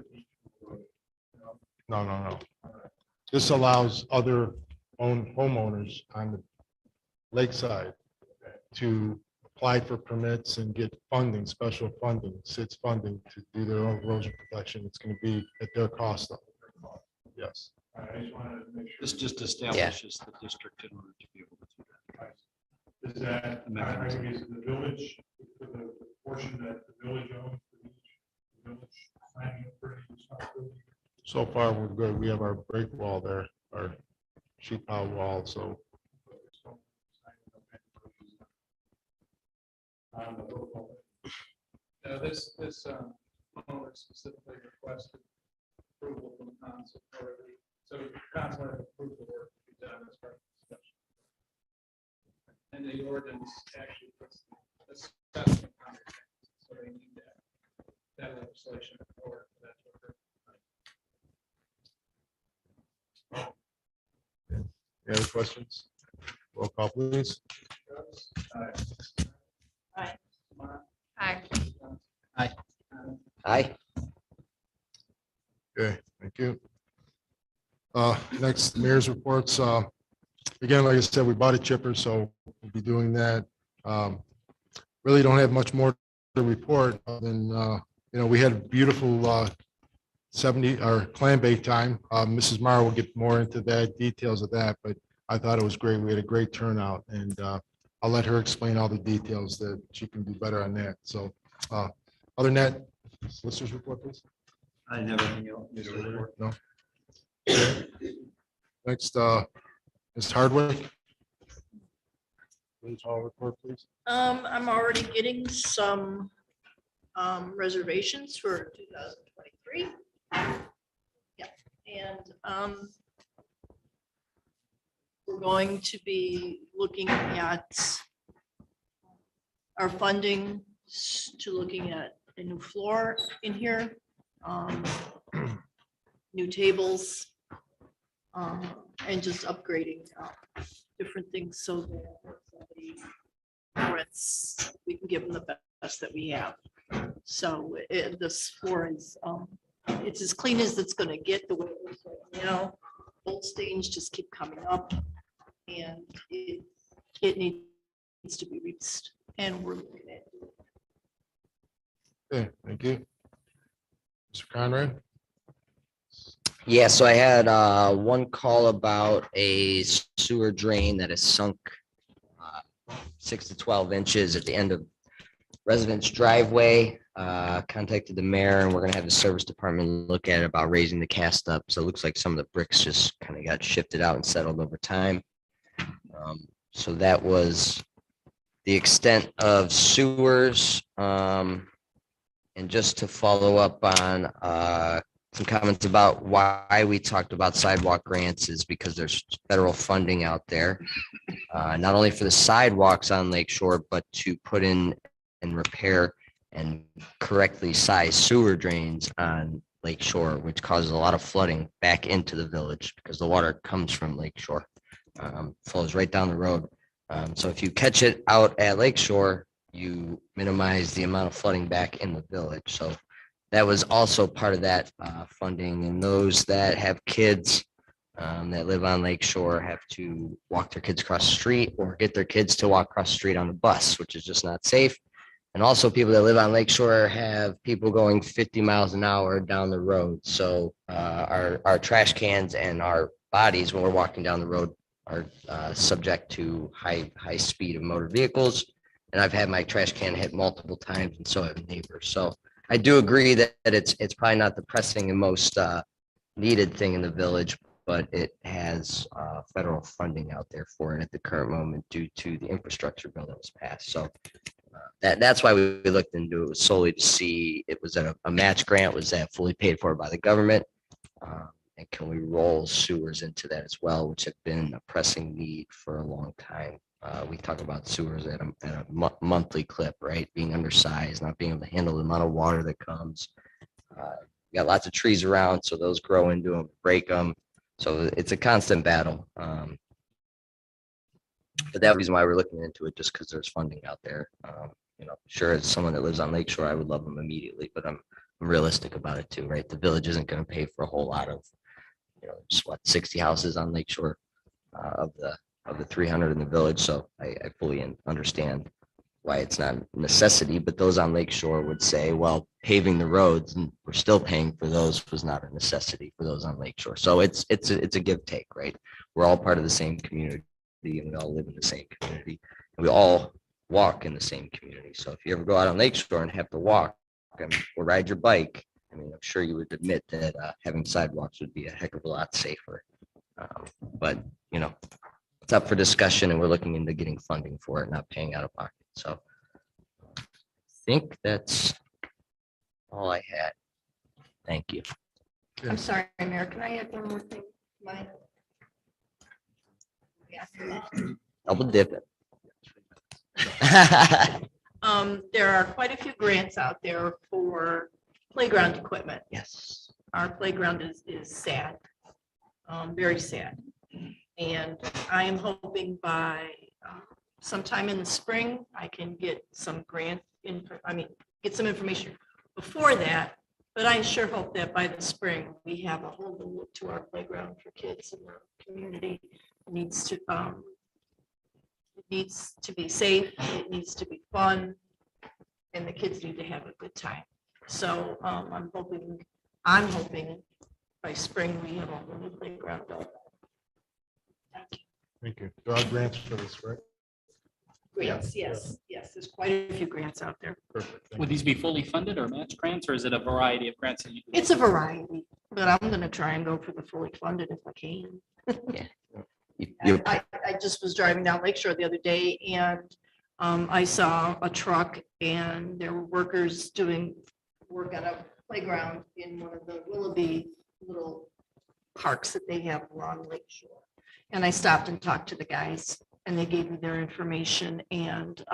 keep each road No. This allows other homeowners on the lakeside to apply for permits and get funding, special funding, SIDS funding to do their own erosion protection. It's going to be at their cost. Though. Yes. I just wanted to make sure. This just establishes the district in order to be able to do that. Is that, I think is the village, for the portion that the village owns, the village planning for any responsibility? So far, we're good. We have our break wall there, our sheet pile wall. So This owner specifically requested approval from council already. So council has approved the work to be done as part of the discussion. And the ordinance actually puts the assessment under taxes, so they need that legislation in order for that to occur. any other questions? Roll call, please. Aye. Aye. Okay, thank you. Next, mayor's reports. Again, like I said, we bought a chipper, so we'll be doing that. Really don't have much more to report other than, we had a beautiful 70 or clam bake time. Mrs. Mara will get more into that details of that, but I thought it was great. We had a great turnout, and I'll let her explain all the details that she can do better on that. So other than that, solicitor's report, please. I never knew. No. Next, Ms. Hardwick. Please, all report, please. I'm already getting some reservations for 2023. Yeah, and we're going to be looking at our funding to looking at a new floor in here, new tables, and just upgrading different things so that somebody rents, we can give them the best that we have. So this floor is, it's as clean as it's gonna get the way it looks right now. Old stains just keep coming up, and it needs to be reached, and we're looking at it. Okay, thank you. Mr. Conrad. Yeah, so I had one call about a sewer drain that is sunk 6 to 12 inches at the end of resident's driveway. Contacted the mayor, and we're gonna have the service department look at it about raising the cast up. So it looks like some of the bricks just kind of got shifted out and settled over time. So that was the extent of sewers. And just to follow up on some comments about why we talked about sidewalk grants is because there's federal funding out there, not only for the sidewalks on Lake Shore, but to put in and repair and correctly size sewer drains on Lake Shore, which causes a lot of flooding back into the village because the water comes from Lake Shore, flows right down the road. So if you catch it out at Lake Shore, you minimize the amount of flooding back in the village. So that was also part of that funding. And those that have kids that live on Lake Shore have to walk their kids across the street or get their kids to walk across the street on the bus, which is just not safe. And also people that live on Lake Shore have people going 50 miles an hour down the road. So our trash cans and our bodies when we're walking down the road are subject to high speed of motor vehicles. And I've had my trash can hit multiple times, and so have neighbors. So I do agree that it's probably not the pressing and most needed thing in the village, but it has federal funding out there for it at the current moment due to the infrastructure bill that was passed. So that's why we looked into it, was solely to see it was a match grant, was that fully paid for by the government, and can we roll sewers into that as well, which have been a pressing need for a long time. We talk about sewers at a monthly clip, right? Being undersized, not being able to handle the amount of water that comes. We got lots of trees around, so those grow into them, break them. So it's a constant battle. But that reason why we're looking into it, just because there's funding out there. Sure, as someone that lives on Lake Shore, I would love them immediately, but I'm realistic about it too, right? The village isn't going to pay for a whole lot of just what, 60 houses on Lake Shore of the 300 in the village. So I fully understand why it's not a necessity, but those on Lake Shore would say, well, paving the roads and we're still paying for those was not a necessity for those on Lake Shore. So it's a give take, right? We're all part of the same community and we all live in the same community. And we all walk in the same community. So if you ever go out on Lake Shore and have to walk or ride your bike, I mean, I'm sure you would admit that having sidewalks would be a heck of a lot safer. But, it's up for discussion and we're looking into getting funding for it, not paying out of pocket. So I think that's all I had. Thank you. I'm sorry, Mayor, can I add one more thing? My. Double dip it. There are quite a few grants out there for playground equipment. Yes. Our playground is sad, very sad. And I am hoping by sometime in the spring, I can get some get some information before that. But I sure hope that by the spring, we have a whole new look to our playground for kids in the community. It needs to be safe, it needs to be fun, and the kids need to have a good time. So I'm hoping by spring, we have a whole new playground built. Thank you. There are grants for this, right? Grants, yes, there's quite a few grants out there. Perfect. Thank Would these be fully funded or match grants, or is it a variety of grants that you? It's a variety, but I'm gonna try and go for the fully funded if I can. I just was driving down Lake Shore the other day and I saw a truck and there were workers doing work at a playground in one of the Willoughby little parks that they have along Lake Shore. And I stopped and talked to the guys and they gave me their information and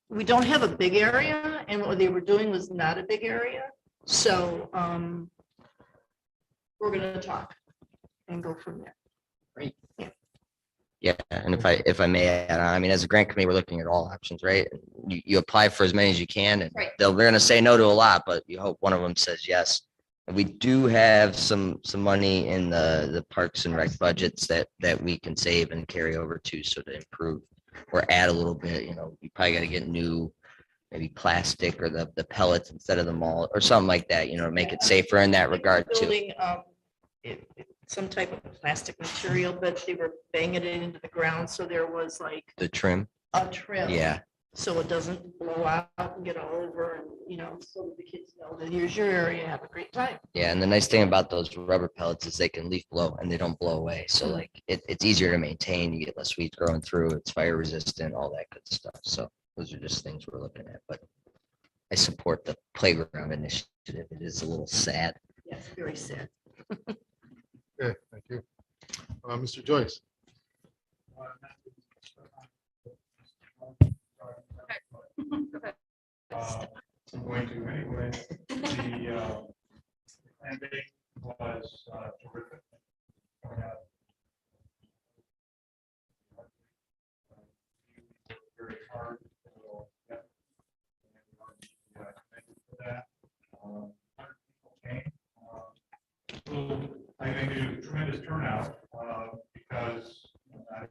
we don't have a big area and what they were doing was not a big area. So we're gonna talk and go from there. Great. Yeah, and if I may add, I mean, as a grant committee, we're looking at all options, right? You apply for as many as you can, and Right. they're going to say no to a lot, but you hope one of them says yes. And we do have some money in the Parks and Rec budgets that we can save and carry over to, so to improve or add a little bit. You probably got to get new, maybe plastic or the pellets instead of the mulch or something like that. To make it safer in that regard too. Building some type of plastic material, but they were banging it into the ground, so there was like The trim, a trim. yeah. So it doesn't blow out and get all over and, so that the kids know that here's your area, have a great time. Yeah, and the nice thing about those rubber pellets is they can leaf blow and they don't blow away. So like it's easier to maintain. You get less weeds growing through. It's fire resistant, all that good stuff. So those are just things we're looking at. But I support the playground initiative. It is a little sad. Yes, very sad. Okay, thank you. Mr. Joyce. I'm going to anyway. The plan B was terrific. Very hard. For that. Okay. I think it was a tremendous turnout because not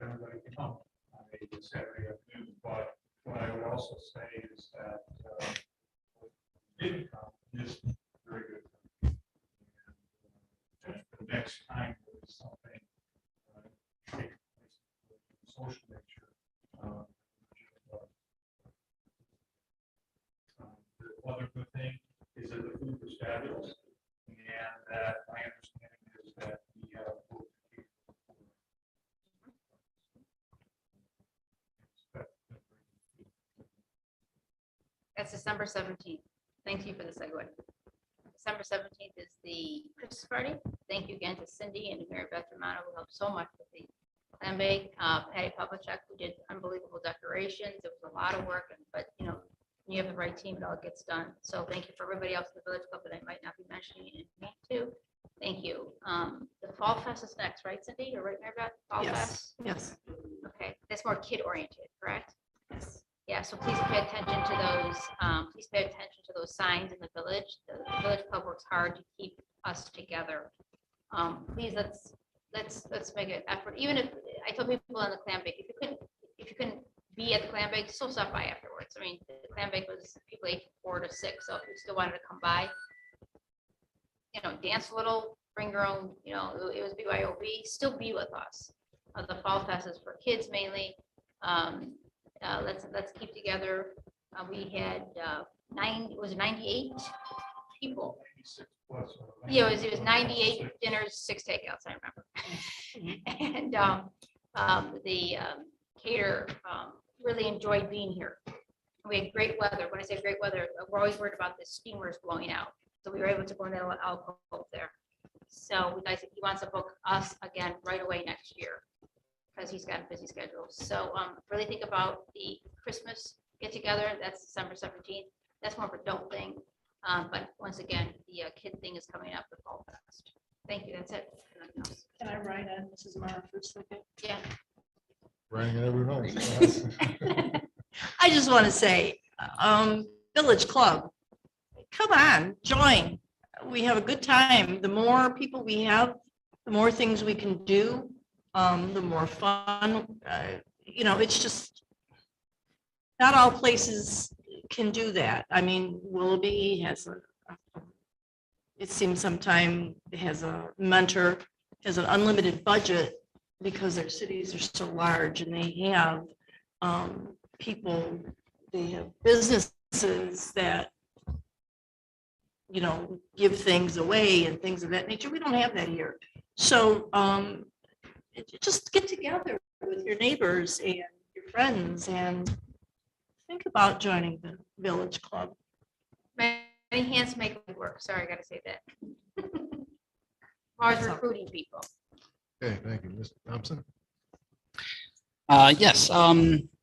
everybody can come on a Saturday afternoon. But what I would also say is that what didn't come is very good. And the next time there is something take place of social nature. The other good thing is that the food was fabulous. And that my understanding is that the That's December 17th. Thank you for the segue. December 17th is the Christmas party. Thank you again to Cindy and Mary Beth Romano, who helped so much with the plan bake. Patty Pavlicek, who did unbelievable decorations. It was a lot of work, but you have the right team, it all gets done. So thank you for everybody else in the Village Club that I might not be mentioning in me too. Thank you. The Fall Fest is next, right, Cindy? You're right, Mary Beth? Fall Yes, Fest? yes. Okay, that's more kid oriented, correct? Yes. Yeah, so please pay attention to those. Please pay attention to those signs in the village. The Village Club works hard to keep us together Please, let's make an effort, even if, I told people on the clam bake, if you couldn't be at the clam bake, still stop by afterwards. I mean, the clam bake was, people ate 4 to 6, so if you still wanted to come by, you know, dance a little, bring your own, you know, it was BYOB, still be with us. The Fall Fest is for kids mainly. Let's keep together. We had 98 people. 96 plus, Yeah, it was 98 dinners, 6 takeouts, I remember. And the caterer really enjoyed being here. We had great weather. When I say great weather, we're always worried about the steamers blowing out. So we were able to go into the alcove there. So he wants to book us again right away next year because he's got a busy schedule. So really think about the Christmas get together. That's December 17th. That's more of an adult thing. But once again, the kid thing is coming up, the Fall Fest. Thank you. That's it. Nothing else. Can I write on Mrs. Mara for a second? Yeah. Bring everyone else. I just want to say, Village Club, come on, join. We have a good time. The more people we have, the more things we can do, the more fun. You know, it's just, not all places can do that. I mean, Willoughby has it seems sometime has a mentor, has an unlimited budget because their cities are so large and they have people, they have businesses that, you know, give things away and things of that nature. We don't have that here. So just get together with your neighbors and your friends and think about joining the Village Club. Many hands make it work. Sorry, I got to say that. Always recruiting people. Okay, thank you. Mr. Thompson? Yes,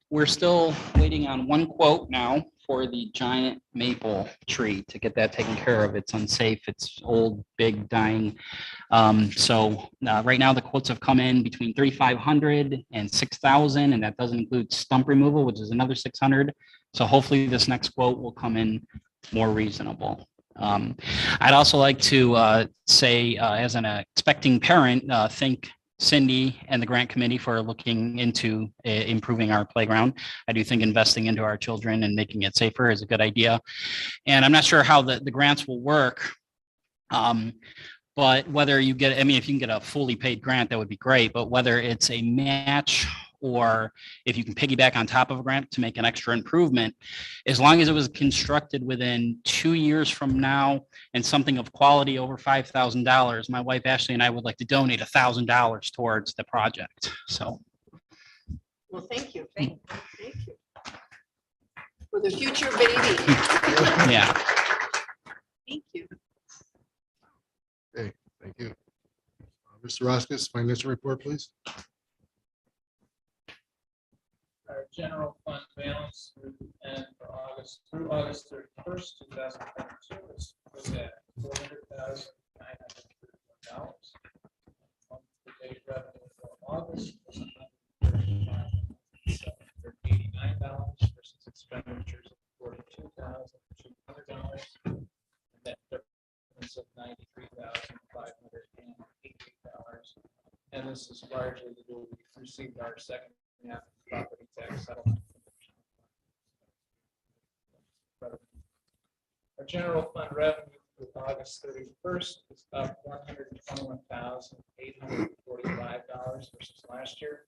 we're still waiting on one quote now for the giant maple tree to get that taken care of. It's unsafe. It's old, big, dying. So right now the quotes have come in between 3,500 and 6,000, and that doesn't include stump removal, which is another 600. So hopefully this next quote will come in more reasonable. I'd also like to say, as an expecting parent, thank Cindy and the grant committee for looking into improving our playground. I do think investing into our children and making it safer is a good idea. And I'm not sure how the grants will work. But whether you get, I mean, if you can get a fully paid grant, that would be great. But whether it's a match or if you can piggyback on top of a grant to make an extra improvement, as long as it was constructed within 2 years from now and something of quality over $5,000, my wife Ashley and I would like to donate $1,000 towards the project. So. Well, thank you. Thank you. For the future baby. Yeah. Thank you. Okay, thank you. Mr. Roskis, financial report, please. Our general fund balance through August 31st, 2022 was at $400,931. Month-to-date revenue for August was $139 versus expenditures of $42,200. Net difference of $93,588. And this is largely to do, we received our second half property tax settlement. Our general fund revenue for August 31st is up $121,845 versus last year.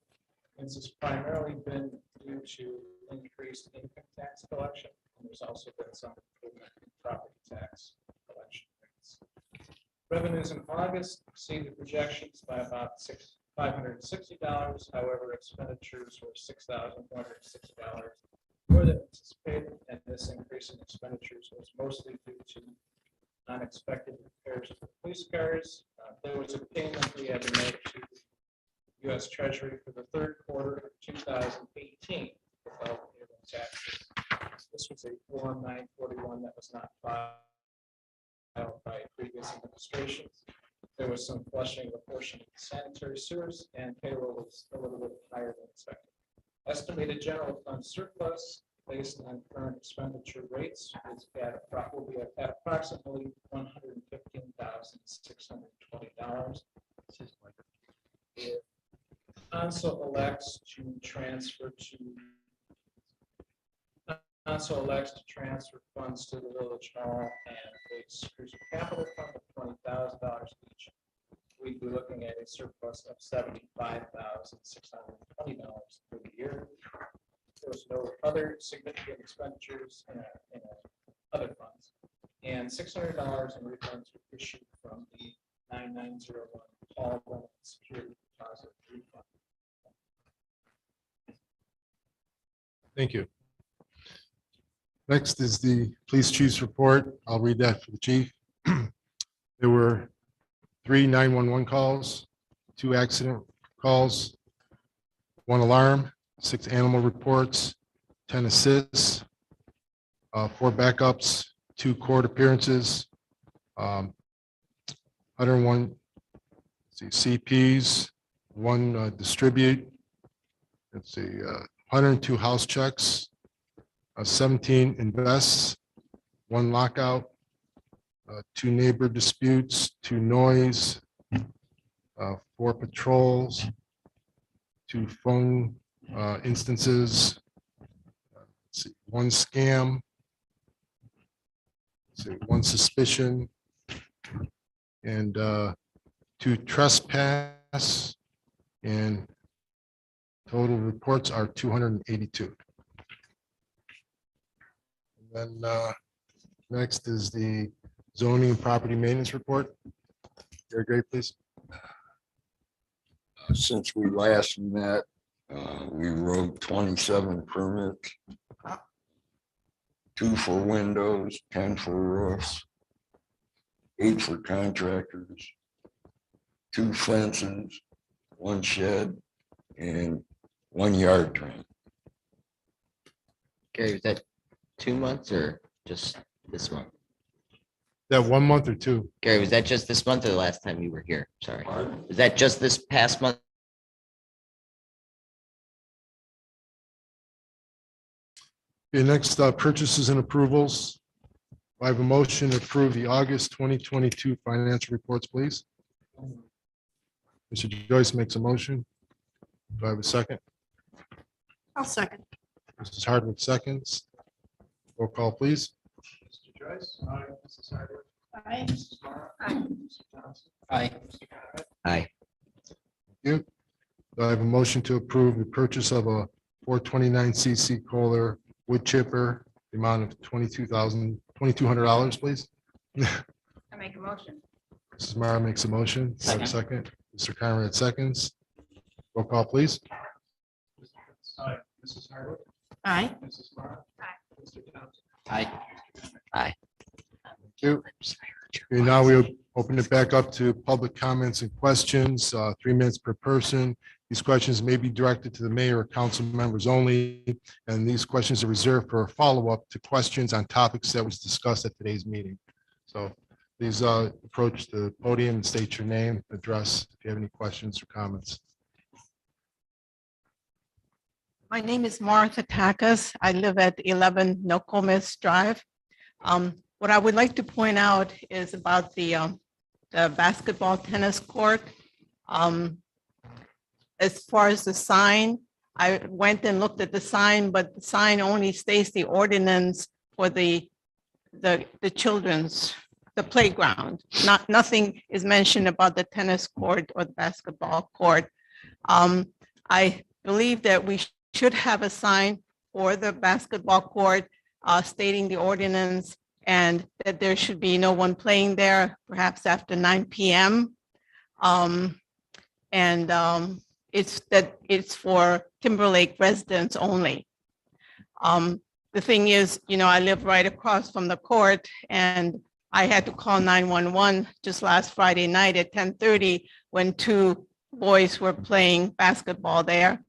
This has primarily been due to increased income tax collection. And there's also been some improvement in property tax collection rates. Revenues in August exceeded projections by about $560. However, expenditures were $6,460 more than anticipated, and this increase in expenditures was mostly due to unexpected repairs to police cars. There was a payment we had to make to U.S. Treasury for the third quarter of 2018 without payable taxes. This was a Form 941 that was not filed by previous administrations. There was some flushing of a portion of the sanitary sewers, and payroll was a little bit higher than expected. Estimated general fund surplus based on current expenditure rates, is will be at approximately $115,620. If council elects to transfer funds to the village hall and a cruiser capital fund of $20,000 each, we'd be looking at a surplus of $75,620 for the year. There's no other significant expenditures in other funds, and $600 in refunds were issued from the 9901 Paul Bennett Security Deposit Refund. Thank you. Next is the police chief's report. I'll read that for the chief. There were 3 911 calls, 2 accident calls, 1 alarm, 6 animal reports, 10 assists, 4 backups, 2 court appearances, 101 CPs, 1 distribute, 102 house checks, 17 invests, 1 lockout, 2 neighbor disputes, 2 noise, 4 patrols, 2 phone instances, 1 scam, 1 suspicion, and 2 trespass, and total reports are 282. And then next is the zoning and property maintenance report. Gary Gray, please. Since we last met, we wrote 27 permits, 2 for windows, 10 for roofs, 8 for contractors, 2 fences, 1 shed, and 1 yard train. Gary, was that 2 months or just this month? That 1 month or 2? Gary, was that just this month or the last time you were here? Sorry. Was that just this past month? Okay, next, purchases and approvals. I have a motion to approve the August 2022 financial reports, please. Mr. Joyce makes a motion. Do I have a second? I'll second. Mrs. Hardwick seconds. Roll call, please. Mr. Joyce? Aye. Mrs. Hardwick? Aye. Mrs. Mara? Aye. Mr. Johnson? Aye. Mr. Conrad? Aye. Do I have a motion to approve the purchase of a 429cc Kohler wood chipper, the amount of $2,200, please? I make a motion. Mrs. Mara makes a motion. Do I have a second? Mr. Conrad seconds. Roll call, please. Aye. Mrs. Hardwick? Aye. Mrs. Mara? Aye. Mr. Johnson? Aye. Thank you. Okay, now we'll open it back up to public comments and questions, 3 minutes per person. These questions may be directed to the mayor or council members only, and these questions are reserved for a follow-up to questions on topics that was discussed at today's meeting. So please approach the podium and state your name, address, if you have any questions or comments. My name is Martha Takas. I live at 11 Nokomis Drive. What I would like to point out is about the basketball tennis court. As far as the sign, I went and looked at the sign, but the sign only states the ordinance for the children's, the playground. Nothing is mentioned about the tennis court or the basketball court. I believe that we should have a sign for the basketball court stating the ordinance and that there should be no one playing there, perhaps after 9 p.m. It's for Timberlake residents only. The thing is, I live right across from the court and I had to call 911 just last Friday night at 10:30 when 2 boys were playing basketball there.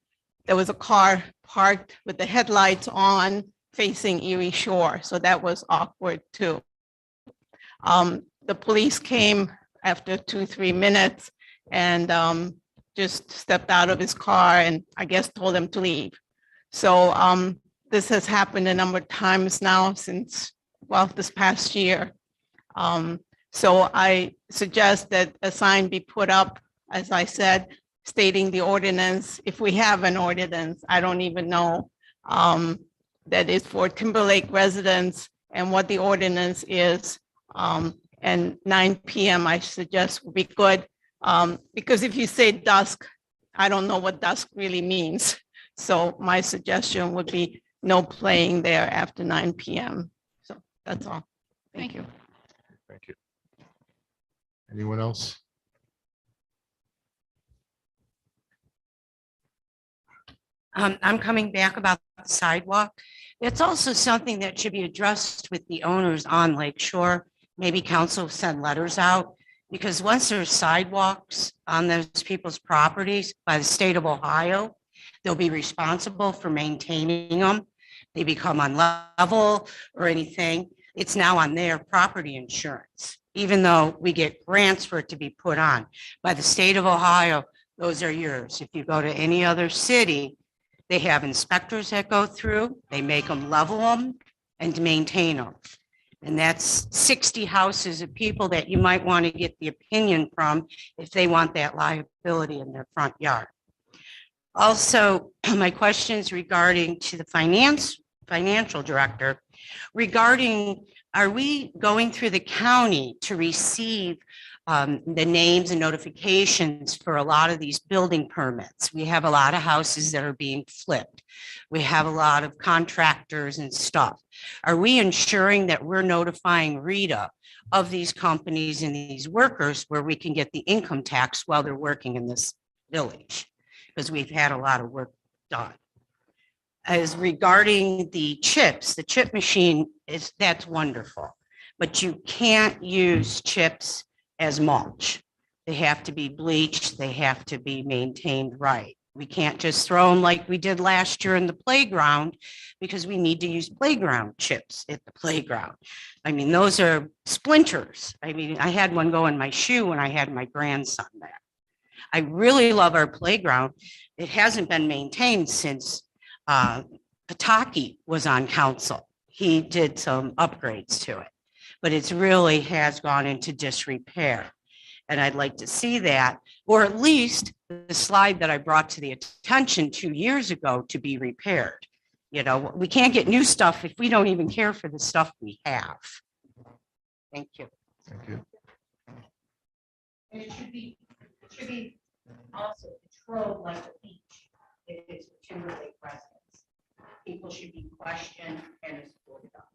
There was a car parked with the headlights on facing Erie Shore, so that was awkward too. The police came after 2-3 minutes and just stepped out of his car and I guess told him to leave. So this has happened a number of times now since, well, this past year. So I suggest that a sign be put up, as I said, stating the ordinance, if we have an ordinance, I don't even know, that is for Timberlake residents and what the ordinance is. And 9 PM, I suggest would be good. Because if you say dusk, I don't know what dusk really means. So my suggestion would be no playing there after 9 PM. So that's all. Thank you. Thank you. Anyone else? I'm coming back about the sidewalk. It's also something that should be addressed with the owners on Lake Shore. Maybe council send letters out, because once there's sidewalks on those people's properties by the state of Ohio, they'll be responsible for maintaining them. They become unlevel or anything, it's now on their property insurance, even though we get grants for it to be put on. By the state of Ohio, those are yours. If you go to any other city, they have inspectors that go through, they make them level them and maintain them. And that's 60 houses of people that you might want to get the opinion from if they want that liability in their front yard. Also, my questions regarding to the financial director regarding, are we going through the county to receive the names and notifications for a lot of these building permits? We have a lot of houses that are being flipped. We have a lot of contractors and stuff. Are we ensuring that we're notifying Rita of these companies and these workers where we can get the income tax while they're working in this village? Because we've had a lot of work done. As regarding the chips, the chip machine that's wonderful, but you can't use chips as mulch. They have to be bleached, they have to be maintained right. We can't just throw them like we did last year in the playground, because we need to use playground chips at the playground. I mean, those are splinters. I mean, I had one go in my shoe when I had my grandson there. I really love our playground. It hasn't been maintained since Pataki was on council. He did some upgrades to it, but it's really has gone into disrepair. And I'd like to see that, or at least the slide that I brought to the attention 2 years ago to be repaired. You know, we can't get new stuff if we don't even care for the stuff we have. Thank you. Thank you. And it should be also controlled like a beach. It is for Timberlake residents. People should be questioned and escorted up.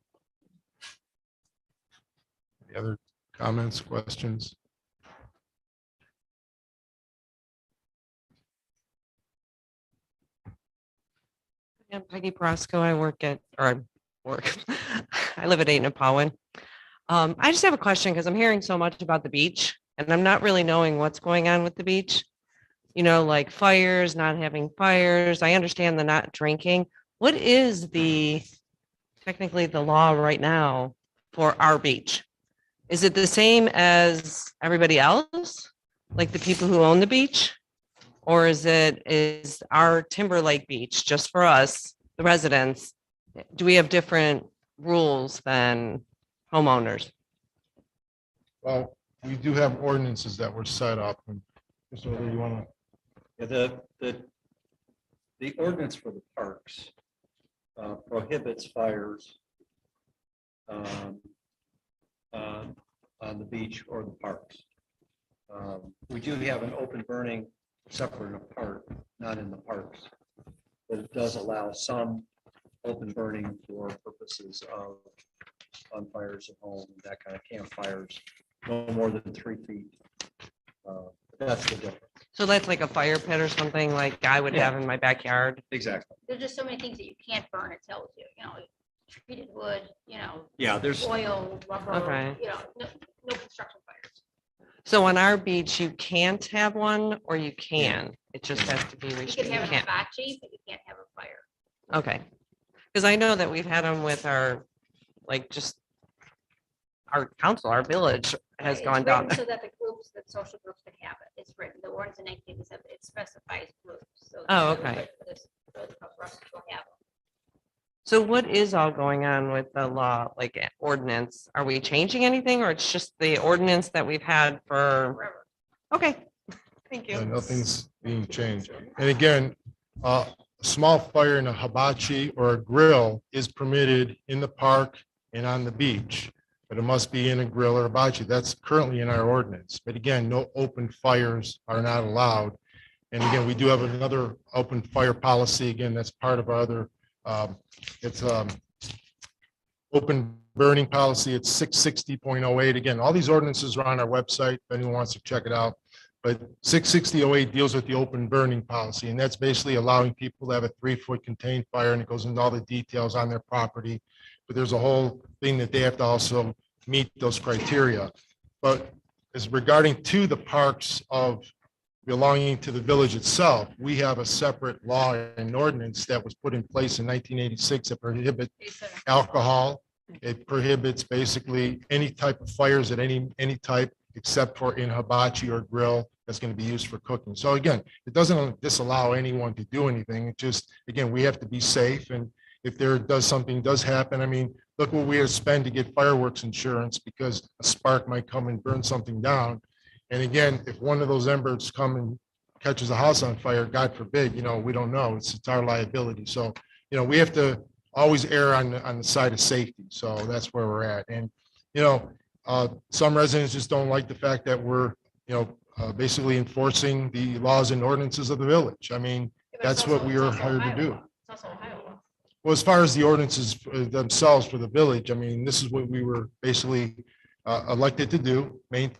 Any other comments, questions? I'm Peggy Brosco. I live at 8 Napawan. I just have a question because I'm hearing so much about the beach and I'm not really knowing what's going on with the beach. You know, like fires, not having fires. I understand the not drinking. What is technically the law right now for our beach? Is it the same as everybody else? Like the people who own the beach? Or is our Timberlake beach just for us, the residents? Do we have different rules than homeowners? Well, we do have ordinances that were set up. And Mr. O'Leary, you want to? The ordinance for the parks prohibits fires on the beach or the parks. We do have an open burning separate and apart, not in the parks, but it does allow some open burning for purposes of bonfires at home, that kind of campfires, no more than 3 feet. That's the difference. So that's like a fire pit or something like I would have in my backyard. Exactly. There's just so many things that you can't burn, it tells you, treated wood, Yeah, there's oil, rubber, Okay. No construction fires. So on our beach, you can't have one or you can? It just has to be You can restricted. have You a can't. hibachi, but you can't have a fire. Okay. Because I know that we've had them with our, just our council, our village has It's gone written down. so that the social groups can have it. It's written, the ordinance in 1987, it specifies groups. So Oh, that okay. for us to have them. So what is all going on with the law, like ordinance? Are we changing anything or it's just the ordinance that we've had for? Okay, thank you. Nothing's being changed. And again, a small fire in a hibachi or a grill is permitted in the park and on the beach, but it must be in a grill or hibachi. That's currently in our ordinance. But again, no open fires are not allowed. And again, we do have another open fire policy. Again, that's part of our other, it's open burning policy. It's 660.08. Again, all these ordinances are on our website if anyone wants to check it out. But 660.08 deals with the open burning policy, and that's basically allowing people to have a 3-foot contained fire, and it goes into all the details on their property. But there's a whole thing that they have to also meet those criteria. But as regarding to the parks of belonging to the village itself, we have a separate law and ordinance that was put in place in 1986 that prohibit alcohol. It prohibits basically any type of fires at any type, except for in hibachi or grill that's going to be used for cooking. So again, it doesn't disallow anyone to do anything. It just, again, we have to be safe. And if something does happen, I mean, look what we have to spend to get fireworks insurance because a spark might come and burn something down. And again, if one of those embers come and catches a house on fire, God forbid, we don't know. It's our liability. So, we have to always err on the side of safety. So that's where we're at. And, some residents just don't like the fact that we're, basically enforcing the laws and ordinances of the village. I mean, that's what we are hired to do. Well, as far as the ordinances themselves for the village, I mean, this is what we were basically elected to do, maintain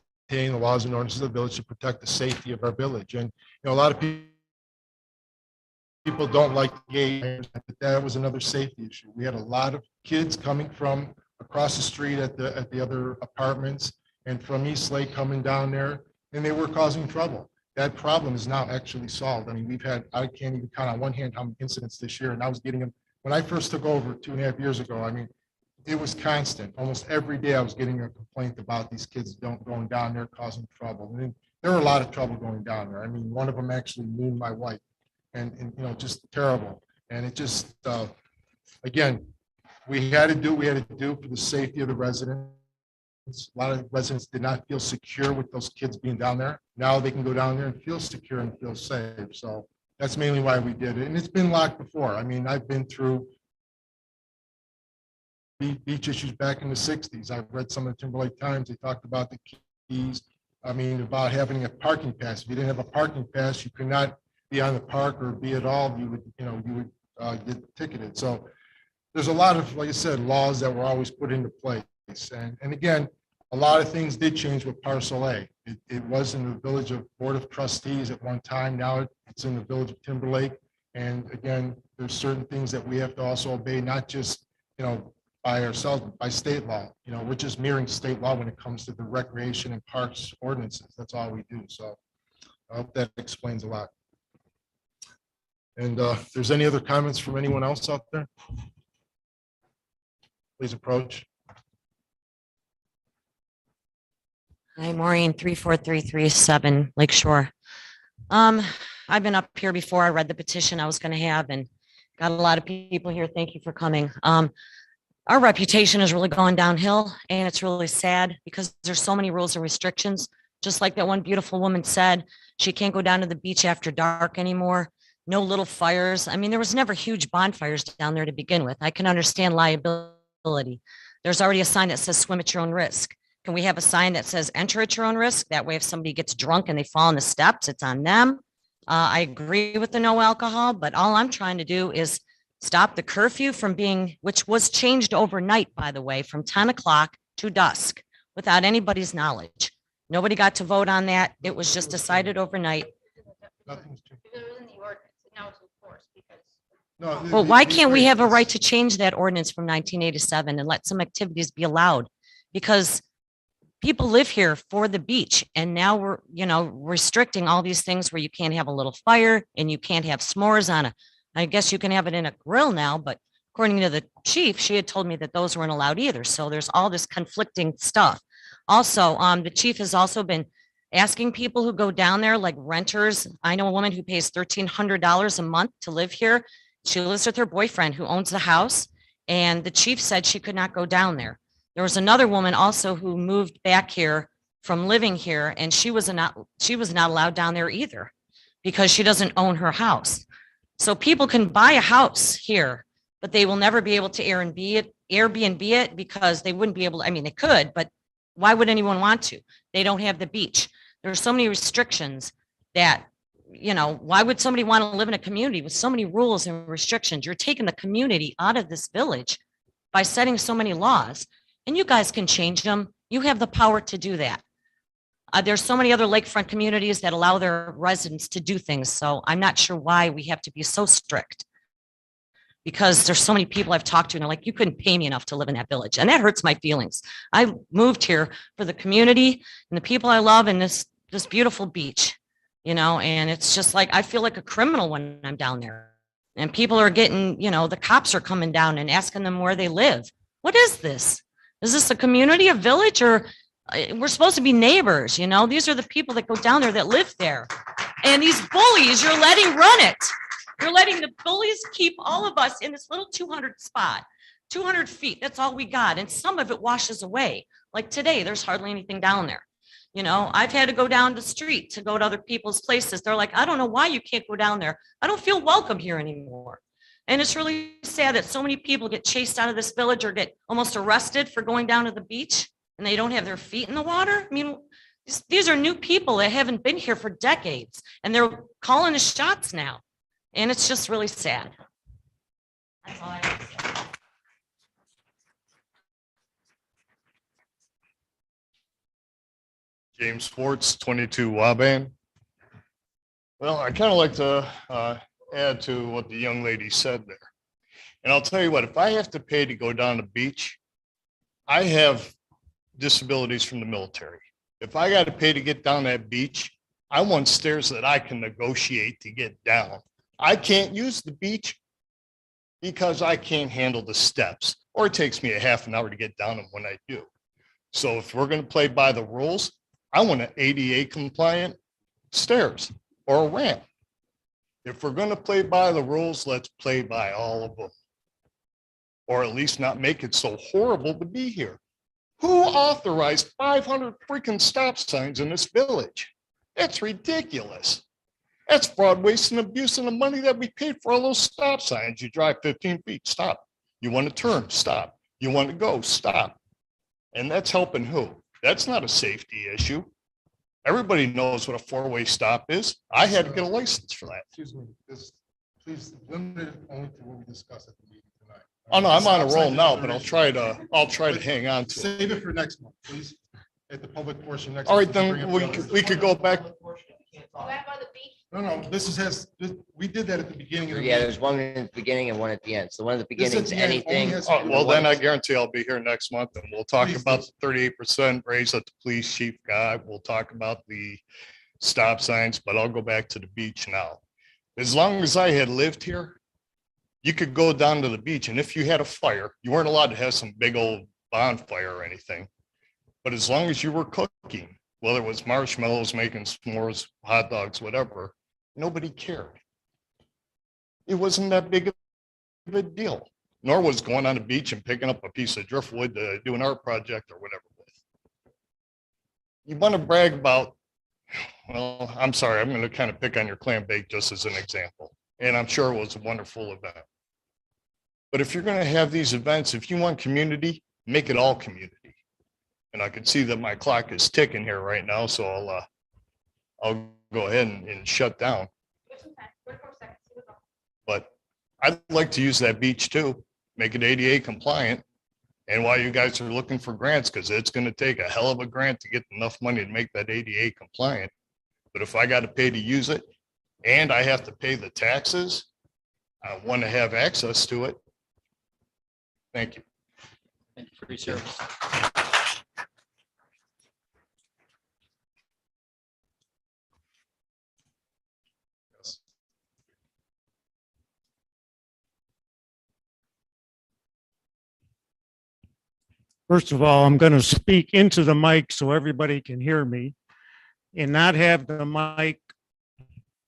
the laws and ordinances of the village to protect the safety of our village. And, a lot of people don't like gays, but that was another safety issue. We had a lot of kids coming from across the street at the other apartments and from East Lake coming down there, and they were causing trouble. That problem is now actually solved. I mean, I can't even count on one hand how many incidents this year, and I was getting them, when I first took over 2.5 years ago, I mean, it was constant. Almost every day I was getting a complaint about these kids going down there causing trouble. And there were a lot of trouble going down there. I mean, one of them actually knew my wife and just terrible. And it just, again, we had to do for the safety of the residents. A lot of residents did not feel secure with those kids being down there. Now they can go down there and feel secure and feel safe. So that's mainly why we did it. And it's been locked before. I mean, I've been through beach issues back in the 60s. I've read some of the Timberlake Times. They talked about the keys. I mean, about having a parking pass. If you didn't have a parking pass, you could not be on the park or be at all. You would get ticketed. So there's a lot of, like I said, laws that were always put into place. And again, a lot of things did change with Parcel A. It was in the Village of Board of Trustees at one time. Now it's in the Village of Timberlake. And again, there's certain things that we have to also obey, not just, by ourselves, but by state law. We're just mirroring state law when it comes to the recreation and parks ordinances. That's all we do. So I hope that explains a lot. And if there's any other comments from anyone else out there, please approach. Hi, Maureen, 34337 Lakeshore. I've been up here before. I read the petition I was going to have and got a lot of people here. Thank you for coming. Our reputation is really going downhill, and it's really sad because there's so many rules and restrictions. Just like that one beautiful woman said, she can't go down to the beach after dark anymore. No little fires. I mean, there was never huge bonfires down there to begin with. I can understand liability. There's already a sign that says swim at your own risk. Can we have a sign that says enter at your own risk? That way, if somebody gets drunk and they fall on the steps, it's on them. I agree with the no alcohol, but all I'm trying to do is stop the curfew from being, which was changed overnight, by the way, from 10 o'clock to dusk without anybody's knowledge. Nobody got to vote on that. It was just decided overnight. Well, why can't we have a right to change that ordinance from 1987 and let some activities be allowed? Because people live here for the beach, and now we're, restricting all these things where you can't have a little fire and you can't have s'mores on I guess you can have it in a grill now, but according to the chief, she had told me that those weren't allowed either. So there's all this conflicting stuff. Also, the chief has also been asking people who go down there, like renters. I know a woman who pays $1,300 a month to live here. She lives with her boyfriend who owns the house, And the chief said she could not go down there. There was another woman also who moved back here from living here, and she was not allowed down there either because she doesn't own her house. So people can buy a house here, but they will never be able to Airbnb it because they wouldn't be able to, I mean, they could, but why would anyone want to? They don't have the beach. There are so many restrictions that, you know, why would somebody want to live in a community with so many rules and restrictions? You're taking the community out of this village by setting so many laws, and you guys can change them. You have the power to do that. There's so many other lakefront communities that allow their residents to do things. So I'm not sure why we have to be so strict. Because there's so many people I've talked to and they're like, you couldn't pay me enough to live in that village. And that hurts my feelings. I moved here for the community and the people I love and this beautiful beach, you know, and it's just like, I feel like a criminal when I'm down there. And people are getting, you know, the cops are coming down and asking them where they live. What is this? Is this a community, a village, or we're supposed to be neighbors? You know, these are the people that go down there that live there. And these bullies, you're letting run it. You're letting the bullies keep all of us in this little 200 spot, 200 feet. That's all we got. And some of it washes away. Like today, there's hardly anything down there. You know, I've had to go down the street to go to other people's places. They're like, I don't know why you can't go down there. I don't feel welcome here anymore. And it's really sad that so many people get chased out of this village or get almost arrested for going down to the beach and they don't have their feet in the water. I mean, these are new people that haven't been here for decades and they're calling the shots now. And it's just really sad. That's all I have to say. James Schwartz, 22 Waban. Well, I kind of like to add to what the young lady said there. And I'll tell you what, if I have to pay to go down the beach, I have disabilities from the military. If I got to pay to get down that beach, I want stairs that I can negotiate to get down. I can't use the beach because I can't handle the steps, or it takes me a half an hour to get down them when I do. So if we're going to play by the rules, I want an ADA compliant stairs or a ramp. If we're going to play by the rules, let's play by all of them. Or at least not make it so horrible to be here. Who authorized 500 freaking stop signs in this village? That's ridiculous. That's fraud, waste, and abuse of the money that we paid for all those stop signs. You drive 15 feet, stop. You want to turn, stop. You want to go, stop. And that's helping who? That's not a safety issue. Everybody knows what a four-way stop is. I had to get a license for that. Excuse me, please limit it only to what we discussed at the meeting tonight. Oh, no, I'm on a roll now, but I'll try to hang on to it. Save it for next month, please, at the public portion next. All right, month. then we could go back. No, we did that at the beginning of the Yeah, meeting. there's one in the beginning and one at the end. So one at the This at beginning is the end only anything. has- Oh, well, then I guarantee I'll be here next month and we'll talk Please, about please. the 38% raise that the police chief got. We'll talk about the stop signs, but I'll go back to the beach now. As long as I had lived here, you could go down to the beach and if you had a fire, you weren't allowed to have some big old bonfire or anything. But as long as you were cooking, whether it was marshmallows, making s'mores, hot dogs, whatever, nobody cared. It wasn't that big of a deal, nor was going on the beach and picking up a piece of driftwood to do an art project or whatever with. You want to brag about, well, I'm sorry, I'm going to kind of pick on your clam bake just as an example. And I'm sure it was a wonderful event. But if you're going to have these events, if you want community, make it all community. And I can see that my clock is ticking here right now, so I'll go ahead and shut down. But I'd like to use that beach too, make it ADA compliant. And while you guys are looking for grants, because it's going to take a hell of a grant to get enough money to make that ADA compliant. But if I got to pay to use it and I have to pay the taxes, I want to have access to it. Thank you. Thank you for your service. First of all, I'm going to speak into the mic so everybody can hear me and not have the mic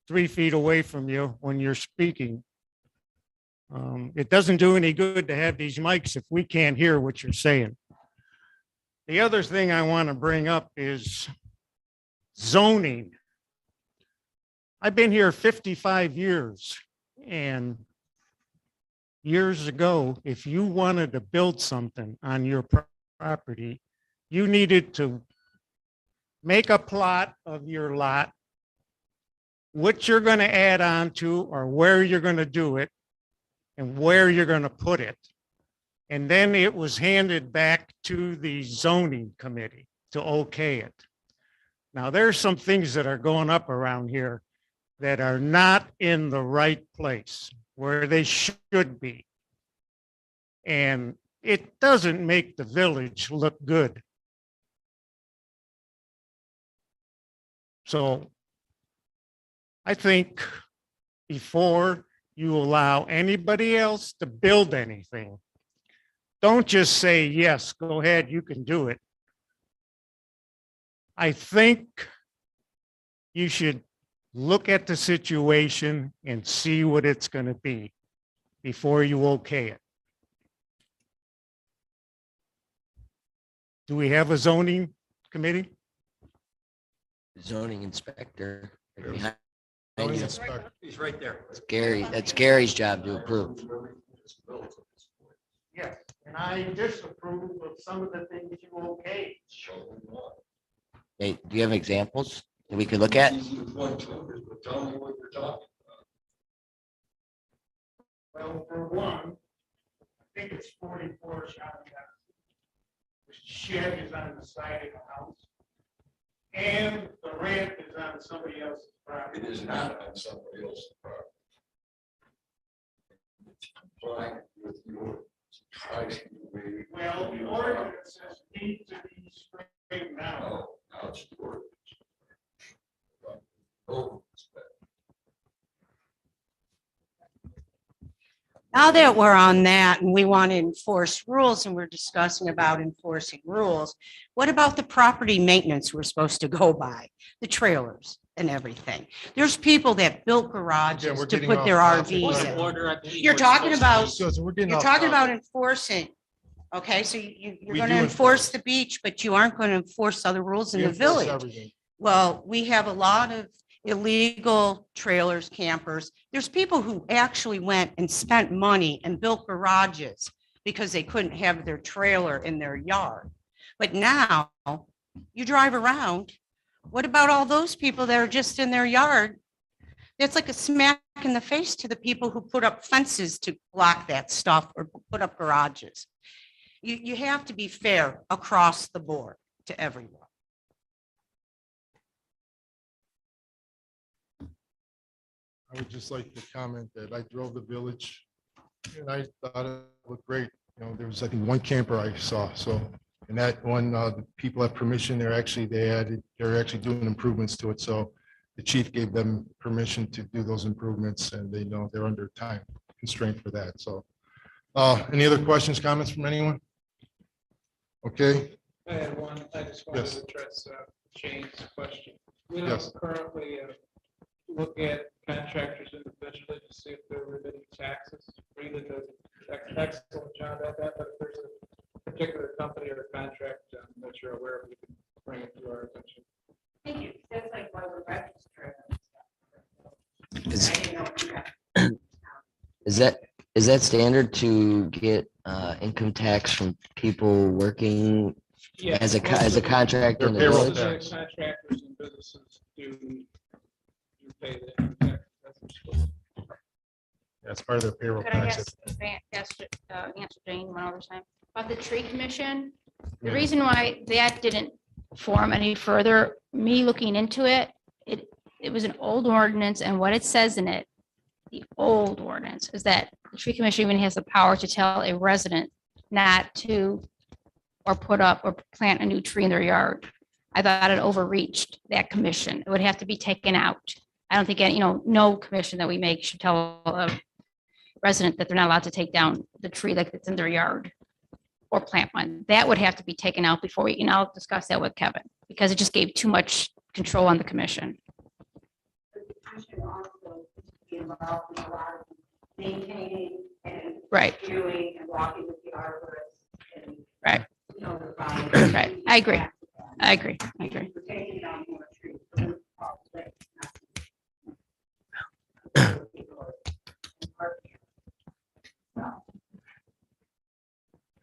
3 feet away from you when you're speaking. It doesn't do any good to have these mics if we can't hear what you're saying. The other thing I want to bring up is zoning. I've been here 55 years, and years ago, if you wanted to build something on your property, you needed to make a plot of your lot, what you're going to add on to or where you're going to do it and where you're going to put it. And then it was handed back to the zoning committee to okay it. Now, there's some things that are going up around here that are not in the right place where they should be. And it doesn't make the village look good. So I think before you allow anybody else to build anything, don't just say, yes, go ahead, you can do it. I think you should look at the situation and see what it's going to be before you okay it. Do we have a zoning committee? Zoning inspector. Zoning inspector. He's right there. It's Gary, that's Gary's job to approve. Yes, and I disapprove of some of the things you okay. Hey, do you have examples that we could look at? Well, for one, I think it's 44 shot. The shed is on the side of the house. And the ramp is on somebody else's property. It is not on somebody else's property. It's complying with your. Well, the ordinance says need to be straightened out. No, now it's the ordinance. Oh, Now that we're on that and we want to enforce rules and we're discussing about enforcing rules, what about the property maintenance we're supposed to go by, the trailers and everything? There's people that built garages we're to getting put their off topic. RVs Point in. of order, I believe You're we're talking supposed about, So we're getting you're off talking about topic. enforcing. Okay, so you're We going to do enforce enforce. the beach, but you aren't going to enforce other rules in We the enforce village. everything. Well, we have a lot of illegal trailers, campers. There's people who actually went and spent money and built garages because they couldn't have their trailer in their yard. But now you drive around. What about all those people that are just in their yard? It's like a smack in the face to the people who put up fences to block that stuff or put up garages. You have to be fair across the board to everyone. I would just like to comment that I drove the village and I thought it looked great. You know, there was, I think, one camper I saw. So, and that one, the people have permission. They're actually doing improvements to it. So the chief gave them permission to do those improvements and they know they're under time constraint for that. So, any other questions, comments from anyone? Okay. I had one, I just wanted Yes. to address Shane's question. We don't Yes. currently look at contractors individually to see if they're remitting taxes. Rita does an excellent job at that, but if there's a particular company or contract that you're aware of, you can bring it to our attention. Thank you. That's like why we're registered. Is that standard to get income tax from people working Yeah, as a most of the- contractor in the Their payroll village? tax. Contractors and businesses do pay the income tax. That's part of their payroll Could I tax. answer Jane one other time? About the tree commission, the Yeah. reason why that didn't form any further, me looking into it, it was an old ordinance, and what it says in it, the old ordinance, is that the tree commission even has the power to tell a resident not to or put up or plant a new tree in their yard. I thought it overreached that commission. It would have to be taken out. I don't think, no commission that we make should tell a resident that they're not allowed to take down the tree that's in their yard or plant one. That would have to be taken out before we, I'll discuss that with Kevin, because it just gave too much control on the commission. Maintaining and Right. Viewing and walking with the arborists and. Right. notifying. Right. I agree. I agree. I agree. We're taking down more trees.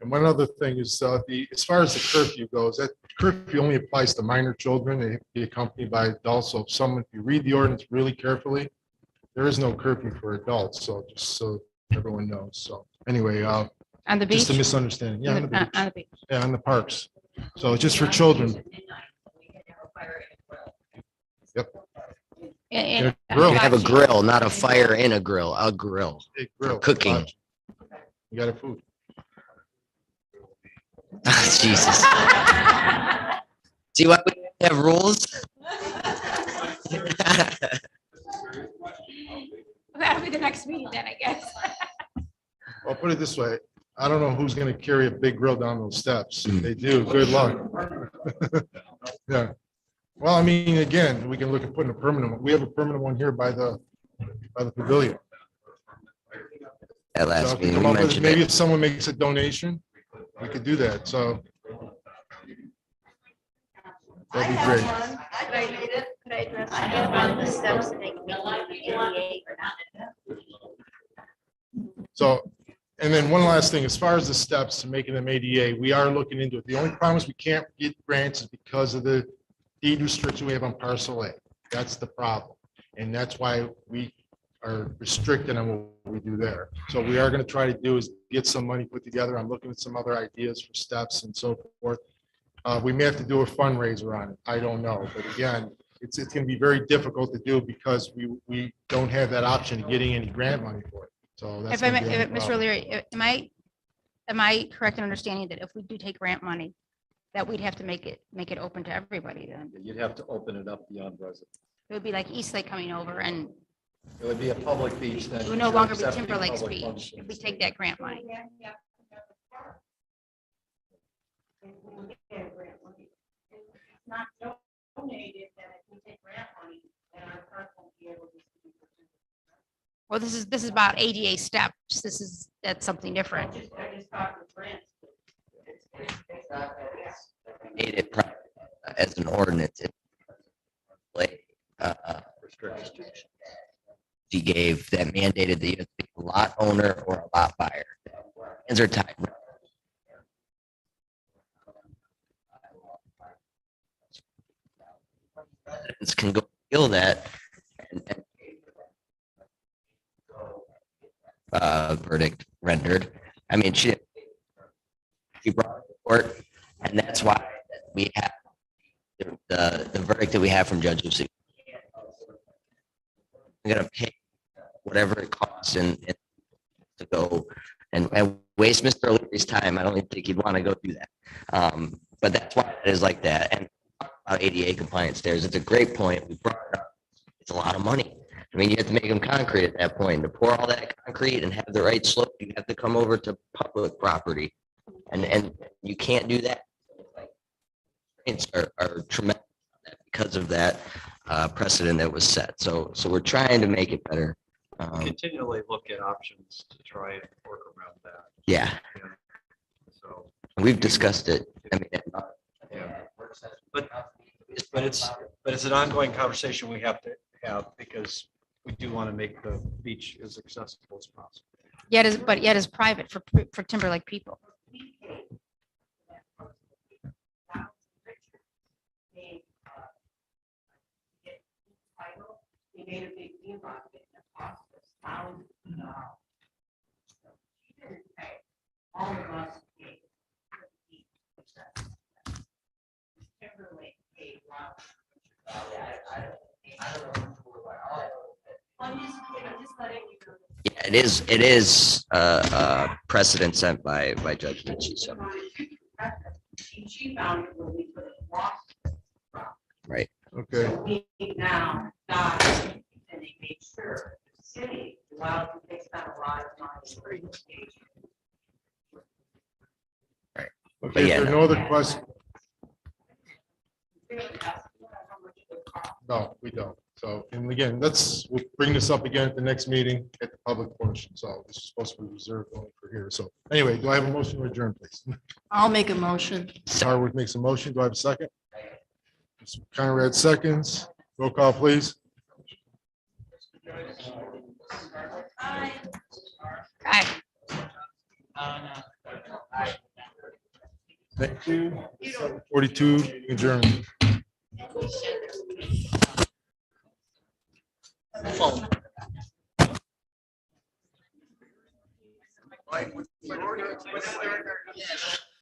And one other thing is, as far as the curfew goes, that curfew only applies to minor children. They have to be accompanied by adults. So if you read the ordinance really carefully, there is no curfew for adults. So just so everyone knows. So anyway, On the beach? just a misunderstanding. Yeah, on the beach. On the beach. Yeah, on the parks. So it's just for children. Yep. And- Yeah, You grill. can have a grill, not a fire in a grill, a grill. A grill. For cooking. You got a food. Jesus. See why we have rules? That'll be the next meeting then, I guess. I'll put it this way. I don't know who's gonna carry a big grill down those steps. If they do, good luck. Yeah. Well, I mean, again, we can look at putting a permanent one. We have a permanent one here by the pavilion. At So last if you meeting, come we up with- mentioned maybe it. if someone makes a donation, we could do that. So that'd be great. Could I address about the steps and they can be ADA or not? So, and then one last thing, as far as the steps to making them ADA, we are looking into it. The only problem is we can't get grants is because of the deed restriction we have on parcel A. That's the problem. And that's why we are restricted on what we do there. So we are going to try to do is get some money put together. I'm looking at some other ideas for steps and so forth. We may have to do a fundraiser on it. I don't know. But again, it's going to be very difficult to do because we don't have that option of getting any grant money for it. So that's. If I gonna be may, a Mr. problem. O'Leary, am I correct in understanding that if we do take grant money, that we'd have to make it open to everybody then? You'd have to open it up beyond residents. It would be like Eastlake coming over and It would be a public beach then. it would no longer be accepting Timberlake's public beach functions. if we take that grant money. Not donated, that if we take grant money, then our park won't be able to. Well, this is about ADA steps. That's something different. I just talked with grants. Made it as an ordinance. Like, she gave that mandated that you have to be a lot owner or a lot buyer. Hands are tied. Residents can go feel that and verdict rendered. I mean, she brought it to court, and that's why we have the verdict that we have from Judge Lucy. We're gonna pay whatever it costs and to go and waste Mr. O'Leary's time. I don't even think he'd want to go do that. But that's why it is like that. And about ADA compliance stairs, it's a great point. We brought it up. It's a lot of money. I mean, you have to make them concrete at that point. To pour all that concrete and have the right slope, you have to come over to public property. And you can't do that. It's are tremendous because of that precedent that was set. So we're trying to make it better. Continually look at options to try and work around that. Yeah. So. We've discussed it. I mean, Yeah. But it's an ongoing conversation we have to have because we do want to make the beach as accessible as possible. Yet is private for Timberlake people. He made a big deal out of it, and it cost us thousands of dollars. He didn't pay. All of us paid. Timberlake paid. I'm just letting you know. yeah, it is precedent sent by Judge Lucci. So She found it when we put it lost. right. Okay. We now got it, and they made sure the city, well, they spent a lot of money. Right. Okay, yeah, if there are no other questions. No, we don't. So, and again, we'll bring this up again at the next meeting at the public portion. So this is supposed to be reserved only for here. So anyway, do I have a motion to adjourn, please? I'll make a motion. Harwood makes a motion. Do I have a second? Mr. Conrad seconds. Roll call, please. Thank you. 42 adjourned. Phone.